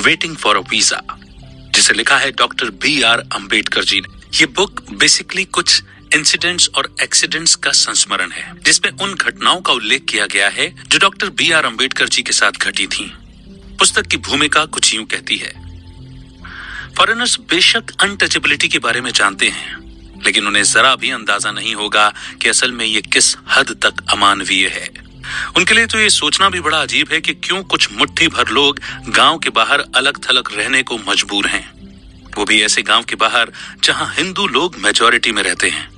Waiting for a visa, जिसे लिखा है डॉक्टर B.R. अम्बेडकर जी ने। ये बुक बेसिकली कुछ इंसिडेंट्स और एक्सीडेंट्स का संस्मरण है, जिसमें उन घटनाओं का उल्लेख किया गया है जो डॉक्टर B.R. अम्बेडकर जी के साथ घटी थीं। पुस्तक की भूमिका कुछ यूं कहती है, फॉरेनर्स बेशक अनटचेबिलिटी के बारे में जानते हैं, लेकिन उन्हें जरा भी अंदाजा नहीं होगा कि असल में ये किस हद तक अमानवीय है। उनके लिए तो ये सोचना भी बड़ा अजीब है कि क्यों कुछ मुट्ठी भर लोग गांव के बाहर अलग थलग रहने को मजबूर हैं, वो भी ऐसे गांव के बाहर जहां हिंदू लोग मेजॉरिटी में रहते हैं।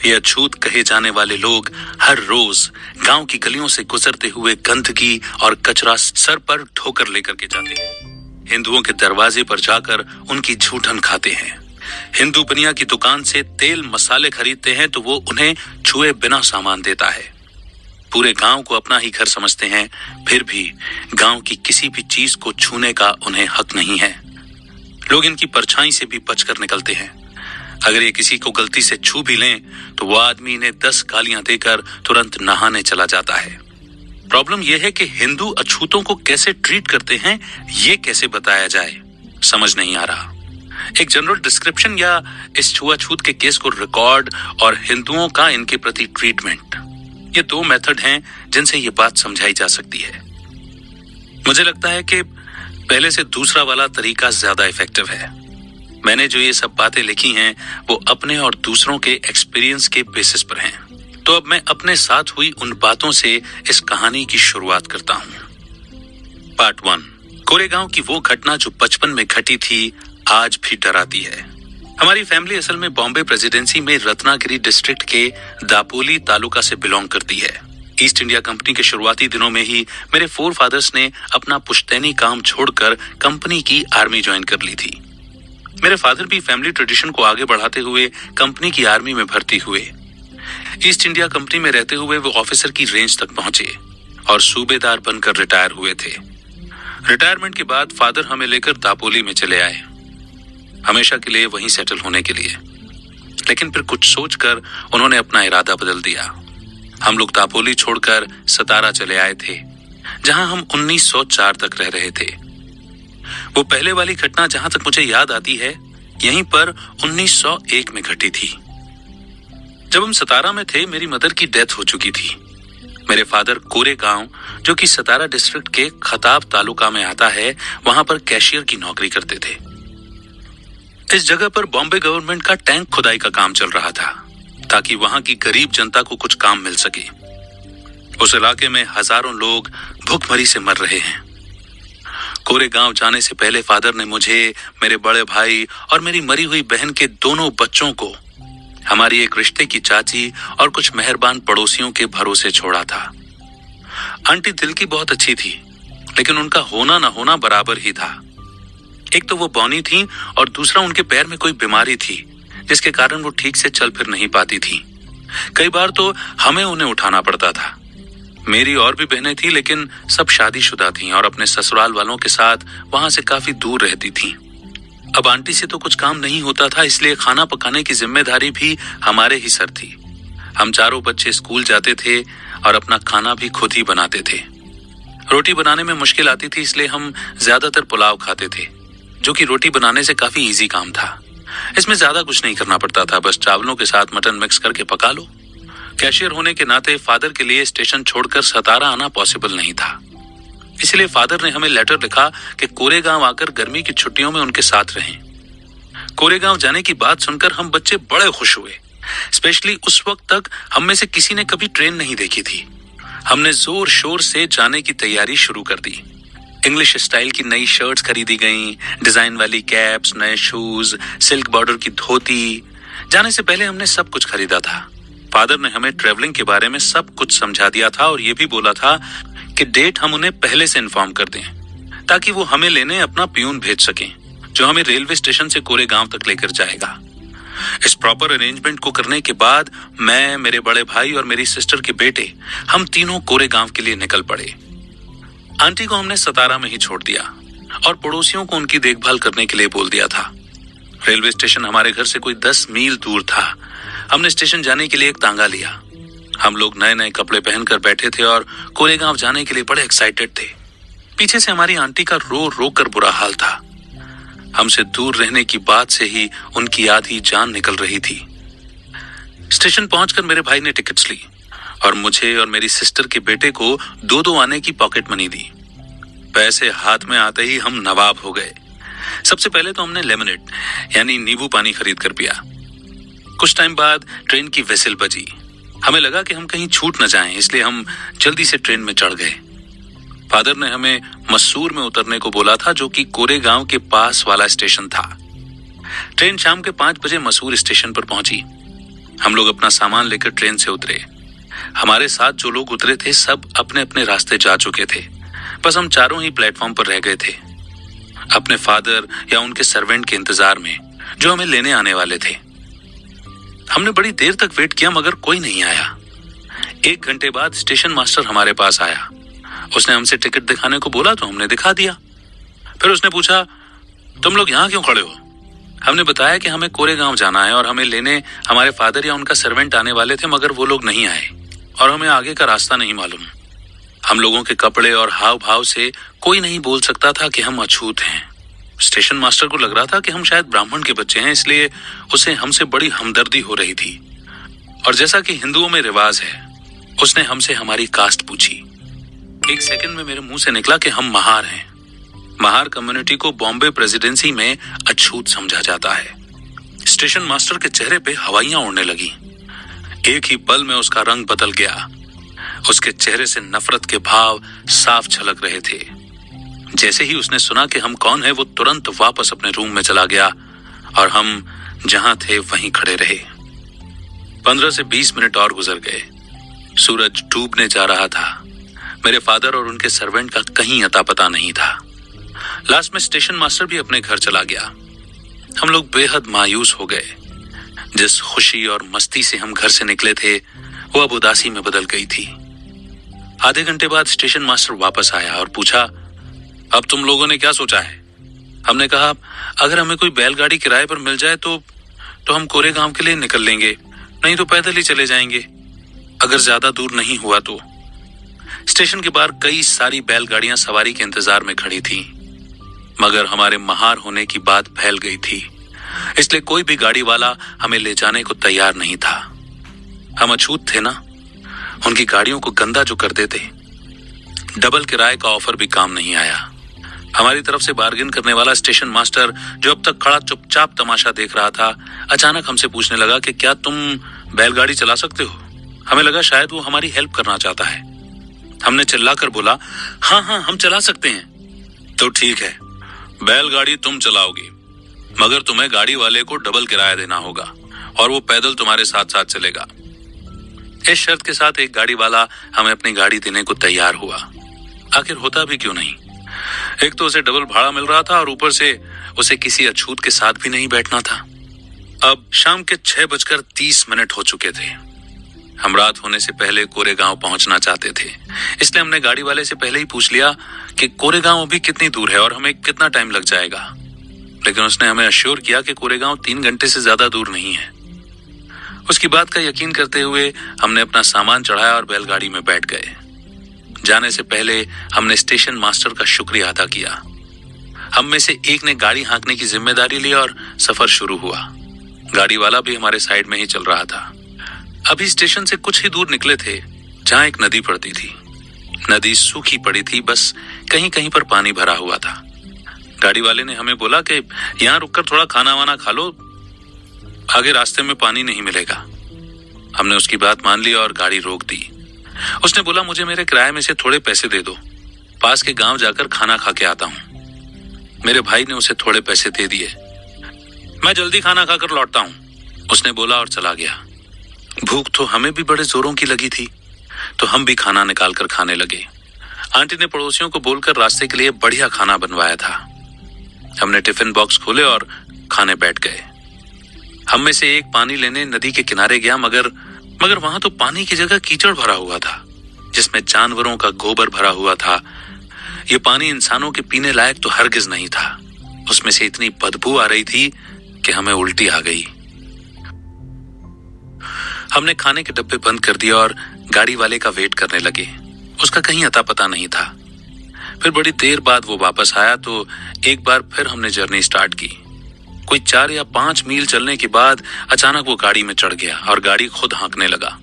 ये अछूत कहे जाने वाले लोग हर रोज गांव की गलियों से गुजरते हुए गंदगी और कचरा सर पर ठोकर लेकर के जाते हैं। हिंदुओं के दरवाजे पर जाकर उनकी झूठन खाते हैं। हिंदू बनिया की दुकान से तेल मसाले खरीदते हैं तो वो उन्हें छुए बिना सामान देता है। पूरे गांव को अपना ही घर समझते हैं, फिर भी गांव की किसी भी चीज को छूने का उन्हें हक नहीं है। लोग इनकी परछाई से भी बचकर निकलते हैं। अगर ये किसी को गलती से छू भी लें तो वो आदमी इन्हें 10 गालियां देकर तुरंत नहाने चला जाता है। प्रॉब्लम यह है कि हिंदू अछूतों को कैसे ट्रीट करते हैं ये कैसे बताया जाए, समझ नहीं आ रहा। एक जनरल डिस्क्रिप्शन या इस छुआछूत के केस को रिकॉर्ड और हिंदुओं का इनके प्रति ट्रीटमेंट, ये 2 मेथड हैं जिनसे ये बात समझाई जा सकती है। मुझे लगता है कि पहले से दूसरा वाला तरीका ज्यादा इफेक्टिव है। मैंने जो ये सब बातें लिखी हैं वो अपने और दूसरों के एक्सपीरियंस के बेसिस पर हैं। तो अब मैं अपने साथ हुई उन बातों से इस कहानी की शुरुआत करता हूँ। पार्ट 1, कोरेगांव की वो घटना जो बचपन में घटी थी आज भी डराती है। हमारी फैमिली असल में बॉम्बे प्रेसिडेंसी में रत्नागिरी डिस्ट्रिक्ट के दापोली तालुका से बिलोंग करती है। ईस्ट इंडिया कंपनी के शुरुआती दिनों में ही मेरे फोरफादर्स ने अपना पुश्तैनी काम छोड़कर कंपनी की आर्मी ज्वाइन कर ली थी। मेरे फादर भी फैमिली ट्रेडिशन को आगे बढ़ाते हुए कंपनी की आर्मी में भर्ती हुए। ईस्ट इंडिया कंपनी में रहते हुए वो ऑफिसर की रेंज तक पहुंचे और सूबेदार बनकर रिटायर हुए थे। रिटायरमेंट के बाद फादर हमें लेकर दापोली में चले आए, हमेशा के लिए वहीं सेटल होने के लिए। लेकिन फिर कुछ सोचकर उन्होंने अपना इरादा बदल दिया। हम लोग दापोली छोड़कर सतारा चले आए थे, जहां हम 1904 तक रह रहे थे। वो पहले वाली घटना जहां तक मुझे याद आती है यहीं पर 1901 में घटी थी। जब हम सतारा में थे मेरी मदर की डेथ हो चुकी थी। मेरे फादर कोरेगांव, जो कि सतारा डिस्ट्रिक्ट के खताब तालुका में आता है, वहां पर कैशियर की नौकरी करते थे। इस जगह पर बॉम्बे गवर्नमेंट का टैंक खुदाई का काम चल रहा था ताकि वहां की गरीब जनता को कुछ काम मिल सके। उस इलाके में हजारों लोग भूखमरी से मर रहे हैं। कोरेगांव जाने से पहले फादर ने मुझे, मेरे बड़े भाई और मेरी मरी हुई बहन के दोनों बच्चों को हमारी एक रिश्ते की चाची और कुछ मेहरबान पड़ोसियों के भरोसे छोड़ा था। आंटी दिल की बहुत अच्छी थी, लेकिन उनका होना न होना बराबर ही था। एक तो वो बौनी थी और दूसरा उनके पैर में कोई बीमारी थी जिसके कारण वो ठीक से चल फिर नहीं पाती थी। कई बार तो हमें उन्हें उठाना पड़ता था। मेरी और भी बहनें थी, लेकिन सब शादीशुदा थीं और अपने ससुराल वालों के साथ वहां से काफी दूर रहती थीं। अब आंटी से तो कुछ काम नहीं होता था, इसलिए खाना पकाने की जिम्मेदारी भी हमारे ही सर थी। हम चारों बच्चे स्कूल जाते थे और अपना खाना भी खुद ही बनाते थे। रोटी बनाने में मुश्किल आती थी, इसलिए हम ज्यादातर पुलाव खाते थे, जो कि रोटी बनाने से काफी इजी काम था। इसमें ज्यादा कुछ नहीं करना पड़ता था, बस चावलों के साथ मटन मिक्स करके पका लो। कैशियर होने के नाते फादर के लिए स्टेशन छोड़कर सतारा आना पॉसिबल नहीं था, इसलिए फादर ने हमें लेटर लिखा कि कोरेगांव आकर गर्मी की छुट्टियों में उनके साथ रहें। कोरेगांव जाने की बात सुनकर हम बच्चे बड़े खुश हुए। स्पेशली उस वक्त तक हम में से किसी ने कभी ट्रेन नहीं देखी थी। हमने जोर शोर से जाने की तैयारी शुरू कर दी। इंग्लिश स्टाइल की नई शर्ट्स खरीदी गईं, डिजाइन वाली कैप्स, नए शूज, सिल्क बॉर्डर की धोती। जाने से पहले हमने सब कुछ खरीदा था। फादर ने हमें ट्रेवलिंग के बारे में सब कुछ समझा दिया था और ये भी बोला था कि डेट हम उन्हें पहले से इन्फॉर्म कर दें ताकि वो हमें लेने अपना पियून भेज सकें, जो हमें रेलवे स्टेशन से कोरेगांव तक लेकर जाएगा। इस प्रॉपर अरेंजमेंट को करने के बाद मैं, मेरे बड़े भाई और मेरी सिस्टर के बेटे, हम तीनों कोरेगांव के लिए निकल पड़े। आंटी को हमने सतारा में ही छोड़ दिया और पड़ोसियों को उनकी देखभाल करने के लिए बोल दिया था। रेलवे स्टेशन हमारे घर से कोई 10 मील दूर था। हमने स्टेशन जाने के लिए एक तांगा लिया। हम लोग नए नए कपड़े पहनकर बैठे थे और कोरेगांव जाने के लिए बड़े एक्साइटेड थे। पीछे से हमारी आंटी का रो रो कर बुरा हाल था। हमसे दूर रहने की बात से ही उनकी आधी जान निकल रही थी। स्टेशन पहुंचकर मेरे भाई ने टिकट्स ली और मुझे और मेरी सिस्टर के बेटे को 2-2 आने की पॉकेट मनी दी। पैसे हाथ में आते ही हम नवाब हो गए। सबसे पहले तो हमने लेमनेड यानी नींबू पानी खरीद कर पिया। कुछ टाइम बाद ट्रेन की व्हिसिल बजी। हमें लगा कि हम कहीं छूट न जाएं, इसलिए हम जल्दी से ट्रेन में चढ़ गए। फादर ने हमें मसूर में उतरने को बोला था, जो कि कोरेगांव के पास वाला स्टेशन था। ट्रेन शाम के 5 बजे मसूर स्टेशन पर पहुंची। हम लोग अपना सामान लेकर ट्रेन से उतरे। हमारे साथ जो लोग उतरे थे सब अपने अपने रास्ते जा चुके थे। बस हम चारों ही प्लेटफॉर्म पर रह गए थे, अपने फादर या उनके सर्वेंट के इंतजार में, जो हमें लेने आने वाले थे। हमने बड़ी देर तक वेट किया मगर कोई नहीं आया। 1 घंटे बाद स्टेशन मास्टर हमारे पास आया। उसने हमसे टिकट दिखाने को बोला तो हमने दिखा दिया। फिर उसने पूछा, तुम लोग यहाँ क्यों खड़े हो? हमने बताया कि हमें कोरेगांव जाना है और हमें लेने हमारे फादर या उनका सर्वेंट आने वाले थे, मगर वो लोग नहीं आए और हमें आगे का रास्ता नहीं मालूम। हम लोगों के कपड़े और हाव भाव से कोई नहीं बोल सकता था कि हम अछूत हैं। स्टेशन मास्टर को लग रहा था कि हम शायद ब्राह्मण के बच्चे हैं, इसलिए उसे हमसे बड़ी हमदर्दी हो रही थी। और जैसा कि हिंदुओं में रिवाज है, उसने हमसे हमारी कास्ट पूछी। 1 सेकंड में मेरे मुंह से निकला कि हम महार हैं। महार कम्युनिटी को बॉम्बे प्रेसिडेंसी में अछूत समझा जाता है। स्टेशन मास्टर के चेहरे पे हवाइयां उड़ने लगी। एक ही पल में उसका रंग बदल गया। उसके चेहरे से नफरत के भाव साफ झलक रहे थे। जैसे ही उसने सुना कि हम कौन है, वो तुरंत वापस अपने रूम में चला गया और हम जहां थे वहीं खड़े रहे। 15 से 20 मिनट और गुजर गए। सूरज डूबने जा रहा था। मेरे फादर और उनके सर्वेंट का कहीं अता पता नहीं था। लास्ट में स्टेशन मास्टर भी अपने घर चला गया। हम लोग बेहद मायूस हो गए। जिस खुशी और मस्ती से हम घर से निकले थे, वो अब उदासी में बदल गई थी। आधे घंटे बाद स्टेशन मास्टर वापस आया और पूछा, अब तुम लोगों ने क्या सोचा है? हमने कहा, अगर हमें कोई बैलगाड़ी किराए पर मिल जाए तो हम कोरेगांव के लिए निकल लेंगे, नहीं तो पैदल ही चले जाएंगे, अगर ज्यादा दूर नहीं हुआ तो। स्टेशन के बाहर कई सारी बैलगाड़ियां सवारी के इंतजार में खड़ी थी, मगर हमारे महार होने की बात फैल गई थी, इसलिए कोई भी गाड़ी वाला हमें ले जाने को तैयार नहीं था। हम अछूत थे ना, उनकी गाड़ियों को गंदा जो कर देते। डबल किराए का ऑफर भी काम नहीं आया। हमारी तरफ से बार्गेन करने वाला स्टेशन मास्टर, जो अब तक खड़ा चुपचाप तमाशा देख रहा था, अचानक हमसे पूछने लगा कि क्या तुम बैलगाड़ी चला सकते हो? हमें लगा शायद वो हमारी हेल्प करना चाहता है। हमने चिल्लाकर बोला, हाँ हम चला सकते हैं। तो ठीक है, बैलगाड़ी तुम चलाओगी, मगर तुम्हें गाड़ी वाले को डबल किराया देना होगा और वो पैदल तुम्हारे साथ साथ चलेगा। इस शर्त के साथ एक गाड़ी वाला हमें अपनी गाड़ी देने को तैयार हुआ। आखिर होता भी क्यों नहीं? एक तो उसे डबल भाड़ा मिल रहा था और ऊपर से उसे किसी अछूत के साथ भी नहीं बैठना था। अब शाम के 6:30 हो चुके थे। हम रात होने से पहले कोरेगांव पहुंचना चाहते थे, इसलिए हमने गाड़ी वाले से पहले ही पूछ लिया कि कोरेगांव अभी कितनी दूर है और हमें कितना टाइम लग जाएगा। लेकिन उसने हमें अश्योर किया कि कोरेगांव 3 घंटे से ज्यादा दूर नहीं है। उसकी बात का यकीन करते हुए हमने अपना सामान चढ़ाया और बैलगाड़ी में बैठ गए। जाने से पहले हमने स्टेशन मास्टर का शुक्रिया अदा किया। हम में से एक ने गाड़ी हाँकने की जिम्मेदारी ली और सफर शुरू हुआ। गाड़ी वाला भी हमारे साइड में ही चल रहा था। अभी स्टेशन से कुछ ही दूर निकले थे जहां एक नदी पड़ती थी। नदी सूखी पड़ी थी, बस कहीं कहीं पर पानी भरा हुआ था। गाड़ी वाले ने हमें बोला कि यहाँ रुककर थोड़ा खाना वाना खा लो, आगे रास्ते में पानी नहीं मिलेगा। हमने उसकी बात मान ली और गाड़ी रोक दी। उसने बोला, मुझे मेरे किराए में से थोड़े पैसे दे दो, पास के गांव जाकर खाना खा के आता हूँ। मेरे भाई ने उसे थोड़े पैसे दे दिए। मैं जल्दी खाना खाकर लौटता हूँ, उसने बोला और चला गया। भूख तो हमें भी बड़े जोरों की लगी थी, तो हम भी खाना निकाल कर खाने लगे। आंटी ने पड़ोसियों को बोलकर रास्ते के लिए बढ़िया खाना बनवाया था। हमने टिफिन बॉक्स खोले और खाने बैठ गए। हम में से एक पानी लेने नदी के किनारे गया, मगर वहां तो पानी की जगह कीचड़ भरा हुआ था, जिसमें जानवरों का गोबर भरा हुआ था। ये पानी इंसानों के पीने लायक तो हरगिज नहीं था। उसमें से इतनी बदबू आ रही थी कि हमें उल्टी आ गई। हमने खाने के डब्बे बंद कर दिए और गाड़ी वाले का वेट करने लगे। उसका कहीं अता पता नहीं था। फिर बड़ी देर बाद वो वापस आया तो एक बार फिर हमने जर्नी स्टार्ट की। कोई 4 या 5 मील चलने के बाद अचानक वो गाड़ी में चढ़ गया और गाड़ी खुद हाँकने लगा।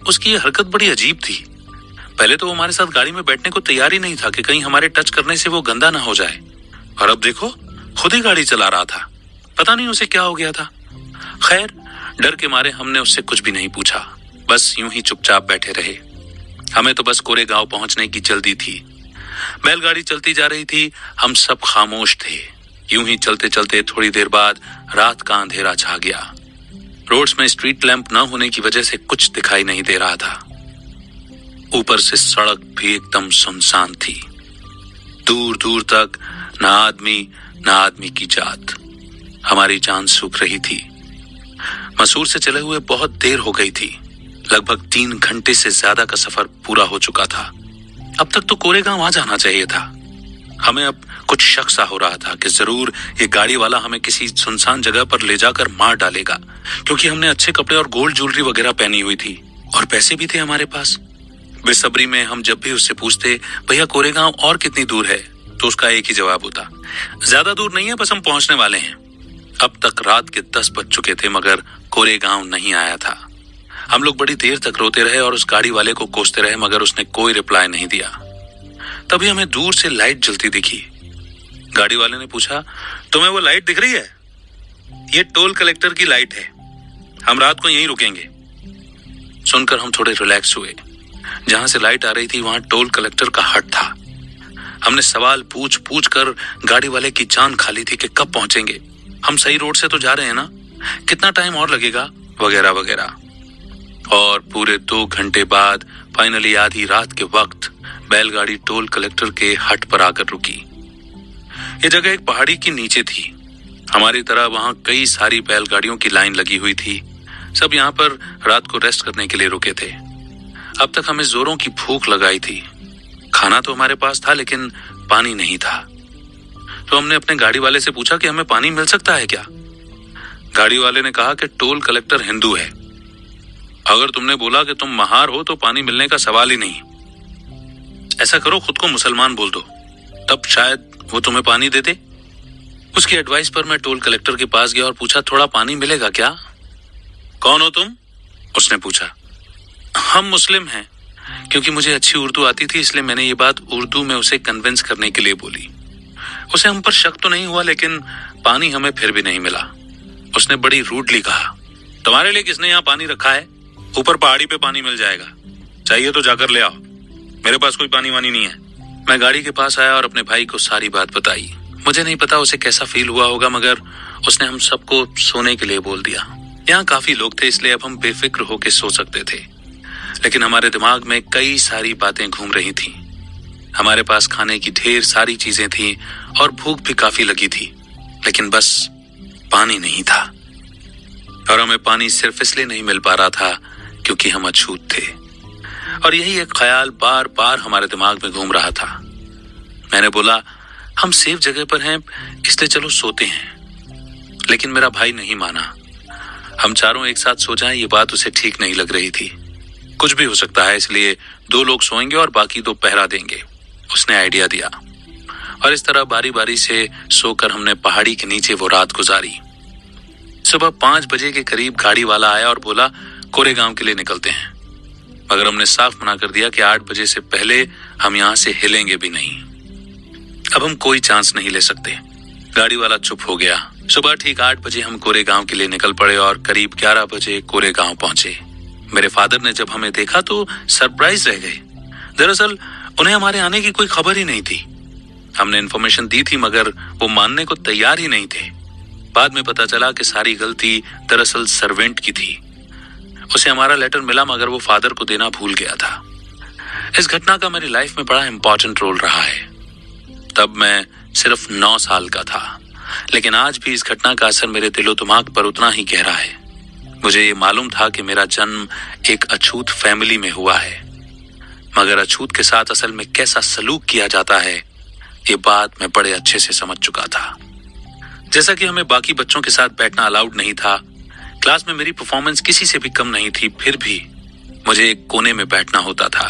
उसकी ये हरकत बड़ी अजीब थी। पहले तो वो हमारे साथ गाड़ी में बैठने को तैयार ही नहीं था कि कहीं हमारे टच करने से वो गंदा ना हो जाए, और अब देखो खुद ही गाड़ी चला रहा था। पता नहीं उसे क्या हो गया था। खैर, डर के मारे हमने उससे कुछ भी नहीं पूछा, बस यूं ही चुपचाप बैठे रहे। हमें तो बस कोरेगांव पहुंचने की जल्दी थी। बैलगाड़ी चलती जा रही थी, हम सब खामोश थे। यूं ही चलते चलते थोड़ी देर बाद रात का अंधेरा छा गया। रोड्स में स्ट्रीट लैंप न होने की वजह से कुछ दिखाई नहीं दे रहा था। ऊपर से सड़क भी एकदम सुनसान थी। दूर दूर तक ना आदमी की जात। हमारी जान सूख रही थी। मसूर से चले हुए बहुत देर हो गई थी। लगभग 3 घंटे से ज्यादा का सफर पूरा हो चुका था। अब तक तो कोरेगांव आ जाना चाहिए था। हमें अब कुछ शक सा हो रहा था कि जरूर ये गाड़ी वाला हमें किसी सुनसान जगह पर ले जाकर मार डालेगा, क्योंकि हमने अच्छे कपड़े और गोल्ड ज्वेलरी वगैरह पहनी हुई थी और पैसे भी थे हमारे पास। बेसब्री में हम जब भी उससे पूछते, भैया कोरेगांव और कितनी दूर है, तो उसका एक ही जवाब होता, ज्यादा दूर नहीं है, बस हम पहुंचने वाले हैं। अब तक रात के 10 बज चुके थे मगर कोरेगांव नहीं आया था। हम लोग बड़ी देर तक रोते रहे और उस गाड़ी वाले को कोसते रहे मगर उसने कोई रिप्लाई नहीं दिया। तभी हमें दूर से लाइट जलती दिखी। गाड़ी वाले ने पूछा, तुम्हें वो लाइट दिख रही है? ये टोल कलेक्टर की लाइट है, हम रात को यहीं रुकेंगे। सुनकर हम थोड़े रिलैक्स हुए। जहां से लाइट आ रही थी वहां टोल कलेक्टर का हट था। हमने सवाल पूछ पूछ कर गाड़ी वाले की जान खाली थी कि कब पहुंचेंगे, हम सही रोड से तो जा रहे हैं ना, कितना टाइम और लगेगा, वगैरह वगैरह। और पूरे 2 घंटे बाद फाइनली आधी रात के वक्त बैलगाड़ी टोल कलेक्टर के हट पर आकर रुकी। ये जगह एक पहाड़ी के नीचे थी। हमारी तरह वहां कई सारी बैलगाड़ियों की लाइन लगी हुई थी। सब यहाँ पर रात को रेस्ट करने के लिए रुके थे। अब तक हमें जोरों की भूख लगाई थी। खाना तो हमारे पास था लेकिन पानी नहीं था। तो हमने अपने गाड़ी वाले से पूछा कि हमें पानी मिल सकता है क्या। गाड़ी वाले ने कहा कि टोल कलेक्टर हिंदू है, अगर तुमने बोला कि तुम महार हो तो पानी मिलने का सवाल ही नहीं। ऐसा करो, खुद को मुसलमान बोल दो, तब शायद वो तुम्हें पानी दे दे। उसकी एडवाइस पर मैं टोल कलेक्टर के पास गया और पूछा, थोड़ा पानी मिलेगा क्या? कौन हो तुम? उसने पूछा। हम मुस्लिम हैं। क्योंकि मुझे अच्छी उर्दू आती थी इसलिए मैंने ये बात उर्दू में उसे कन्विंस करने के लिए बोली। उसे हम पर शक तो नहीं हुआ लेकिन पानी हमें फिर भी नहीं मिला। उसने बड़ी रूडली कहा, तुम्हारे लिए किसने यहाँ पानी रखा है? ऊपर पहाड़ी पे पानी मिल जाएगा, चाहिए तो जाकर ले आओ, मेरे पास कोई पानी वानी नहीं है। मैं गाड़ी के पास आया और अपने भाई को सारी बात बताई। मुझे नहीं पता उसे कैसा फील हुआ होगा मगर उसने हम सबको सोने के लिए बोल दिया। यहाँ काफी लोग थे इसलिए अब हम बेफिक्र होकर सो सकते थे, लेकिन हमारे दिमाग में कई सारी बातें घूम रही थी। हमारे पास खाने की ढेर सारी चीजें थी और भूख भी काफी लगी थी, लेकिन बस पानी नहीं था। और हमें पानी सिर्फ इसलिए नहीं मिल पा रहा था क्योंकि हम अछूत थे। और यही एक ख्याल बार बार हमारे दिमाग में घूम रहा था। मैंने बोला, हम सेफ जगह पर हैं इसलिए चलो सोते हैं। लेकिन मेरा भाई नहीं माना। हम चारों एक साथ सो जाएं ये बात उसे ठीक नहीं लग रही थी। कुछ भी हो सकता है इसलिए 2 लोग सोएंगे और बाकी 2 पहरा देंगे, उसने आइडिया दिया। और इस तरह बारी बारी से सोकर हमने पहाड़ी के नीचे वो रात गुजारी। सुबह 5 बजे के करीब गाड़ी वाला आया और बोला, कोरेगांव के लिए निकलते हैं। मगर हमने साफ मना कर दिया कि 8 बजे से पहले हम यहाँ से हिलेंगे भी नहीं। अब हम कोई चांस नहीं ले सकते। गाड़ी वाला चुप हो गया। सुबह ठीक 8 बजे हम कोरेगांव के लिए निकल पड़े और करीब 11 बजे कोरेगांव पहुंचे। मेरे फादर ने जब हमें देखा तो सरप्राइज रह गए। दरअसल उन्हें हमारे आने की कोई खबर ही नहीं थी। हमने इन्फॉर्मेशन दी थी मगर वो मानने को तैयार ही नहीं थे। बाद में पता चला कि सारी गलती दरअसल सर्वेंट की थी। उसे हमारा लेटर मिला मगर वो फादर को देना भूल गया था। इस घटना का मेरी लाइफ में बड़ा इंपॉर्टेंट रोल रहा है। तब मैं सिर्फ 9 साल का था, लेकिन आज भी इस घटना का असर मेरे दिलो दिमाग पर उतना ही गहरा है। मुझे ये मालूम था कि मेरा जन्म एक अछूत फैमिली में हुआ है, मगर अछूत के साथ असल में कैसा सलूक किया जाता है ये बात मैं बड़े अच्छे से समझ चुका था। जैसा कि हमें बाकी बच्चों के साथ बैठना अलाउड नहीं था, क्लास में मेरी परफॉर्मेंस किसी से भी कम नहीं थी, फिर भी मुझे एक कोने में बैठना होता था।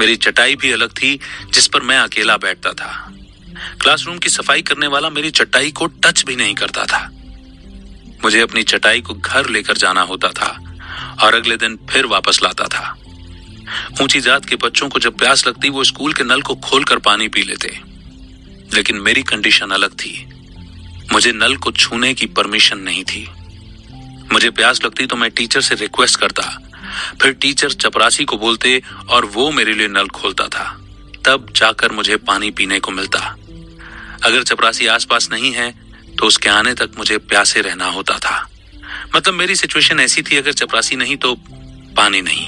मेरी चटाई भी अलग थी जिस पर मैं अकेला बैठता था। क्लासरूम की सफाई करने वाला मेरी चटाई को टच भी नहीं करता था। मुझे अपनी चटाई को घर लेकर जाना होता था और अगले दिन फिर वापस लाता था। ऊंची जात के बच्चों को जब प्यास लगती वो स्कूल के नल को खोलकर पानी पी लेते, लेकिन मेरी कंडीशन अलग थी। मुझे नल को छूने की परमिशन नहीं थी। मुझे प्यास लगती तो मैं टीचर से रिक्वेस्ट करता, फिर टीचर चपरासी को बोलते और वो मेरे लिए नल खोलता था। तब जाकर मुझे पानी पीने को मिलता। अगर चपरासी आसपास नहीं है तो उसके आने तक मुझे प्यासे रहना होता था। मतलब मेरी सिचुएशन ऐसी थी, अगर चपरासी नहीं तो पानी नहीं।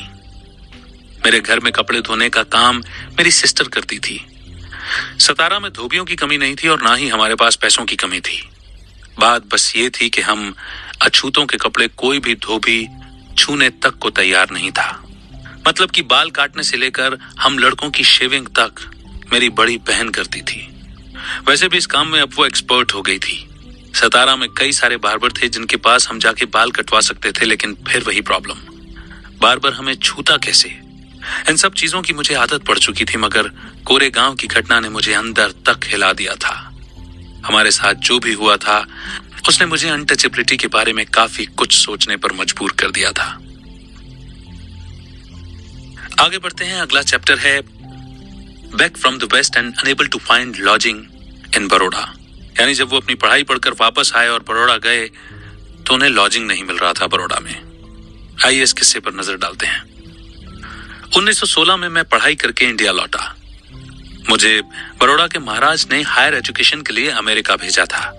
मेरे घर में कपड़े धोने का काम मेरी सिस्टर करती थी। सतारा में धोबियों की कमी नहीं थी और ना ही हमारे पास पैसों की कमी थी। बात बस ये थी कि हम अछूतों के कपड़े कोई भी धोबी छूने तक को तैयार नहीं था। मतलब कि बाल काटने से लेकर हम लड़कों की शेविंग तक मेरी बड़ी बहन करती थी। वैसे भी इस काम में अब वो एक्सपर्ट हो गई थी। सतारा में कई सारे बार्बर थे जिनके पास हम जाके बाल कटवा सकते थे, लेकिन फिर वही प्रॉब्लम, बार्बर हमें छूता कैसे। इन सब चीजों की मुझे आदत पड़ चुकी थी, मगर कोरे गांव की घटना ने मुझे अंदर तक हिला दिया था। हमारे साथ जो भी हुआ था उसने मुझे अनटचेबिलिटी के बारे में काफी कुछ सोचने पर मजबूर कर दिया था। आगे बढ़ते हैं। अगला चैप्टर है back from the west and unable to find lodging in Baroda. यानी जब वो अपनी पढ़ाई पढ़कर वापस आए और बड़ौदा गए तो उन्हें लॉजिंग नहीं मिल रहा था बड़ौदा में। आइए इस किस्से पर नजर डालते हैं। 1916 में मैं पढ़ाई करके इंडिया लौटा। मुझे बड़ौदा के महाराज ने हायर एजुकेशन के लिए अमेरिका भेजा था,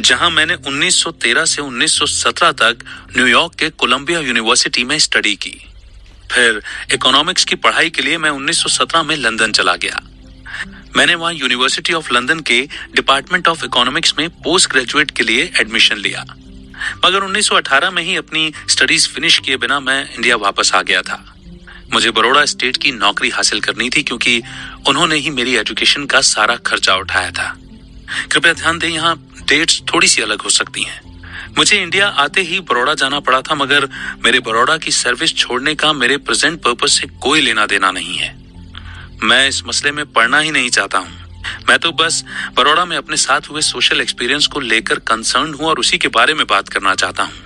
जहां मैंने 1913 से 1917 तक न्यूयॉर्क के कोलंबिया यूनिवर्सिटी में स्टडी की। फिर इकोनॉमिक्स की पढ़ाई के लिए मैं 1917 में लंदन चला गया। मैंने वहां यूनिवर्सिटी ऑफ लंदन के डिपार्टमेंट ऑफ इकोनॉमिक्स में पोस्ट ग्रेजुएट के लिए एडमिशन लिया, मगर 1918 में ही अपनी स्टडीज फिनिश किए बिना मैं इंडिया वापस आ गया था। मुझे बड़ौदा स्टेट की नौकरी हासिल करनी थी क्योंकि उन्होंने ही मेरी एजुकेशन का सारा खर्चा उठाया था। कृपया ध्यान दें, यहाँ डेट्स थोड़ी सी अलग हो सकती हैं। मुझे इंडिया आते ही बड़ौदा जाना पड़ा था, मगर मेरे बड़ौदा की सर्विस छोड़ने का मेरे प्रेजेंट पर्पस से कोई लेना देना नहीं है। मैं इस मसले में पढ़ना ही नहीं चाहता हूँ। मैं तो बस बड़ौदा में अपने साथ हुए सोशल एक्सपीरियंस को लेकर कंसर्न हूँ और उसी के बारे में बात करना चाहता हूँ।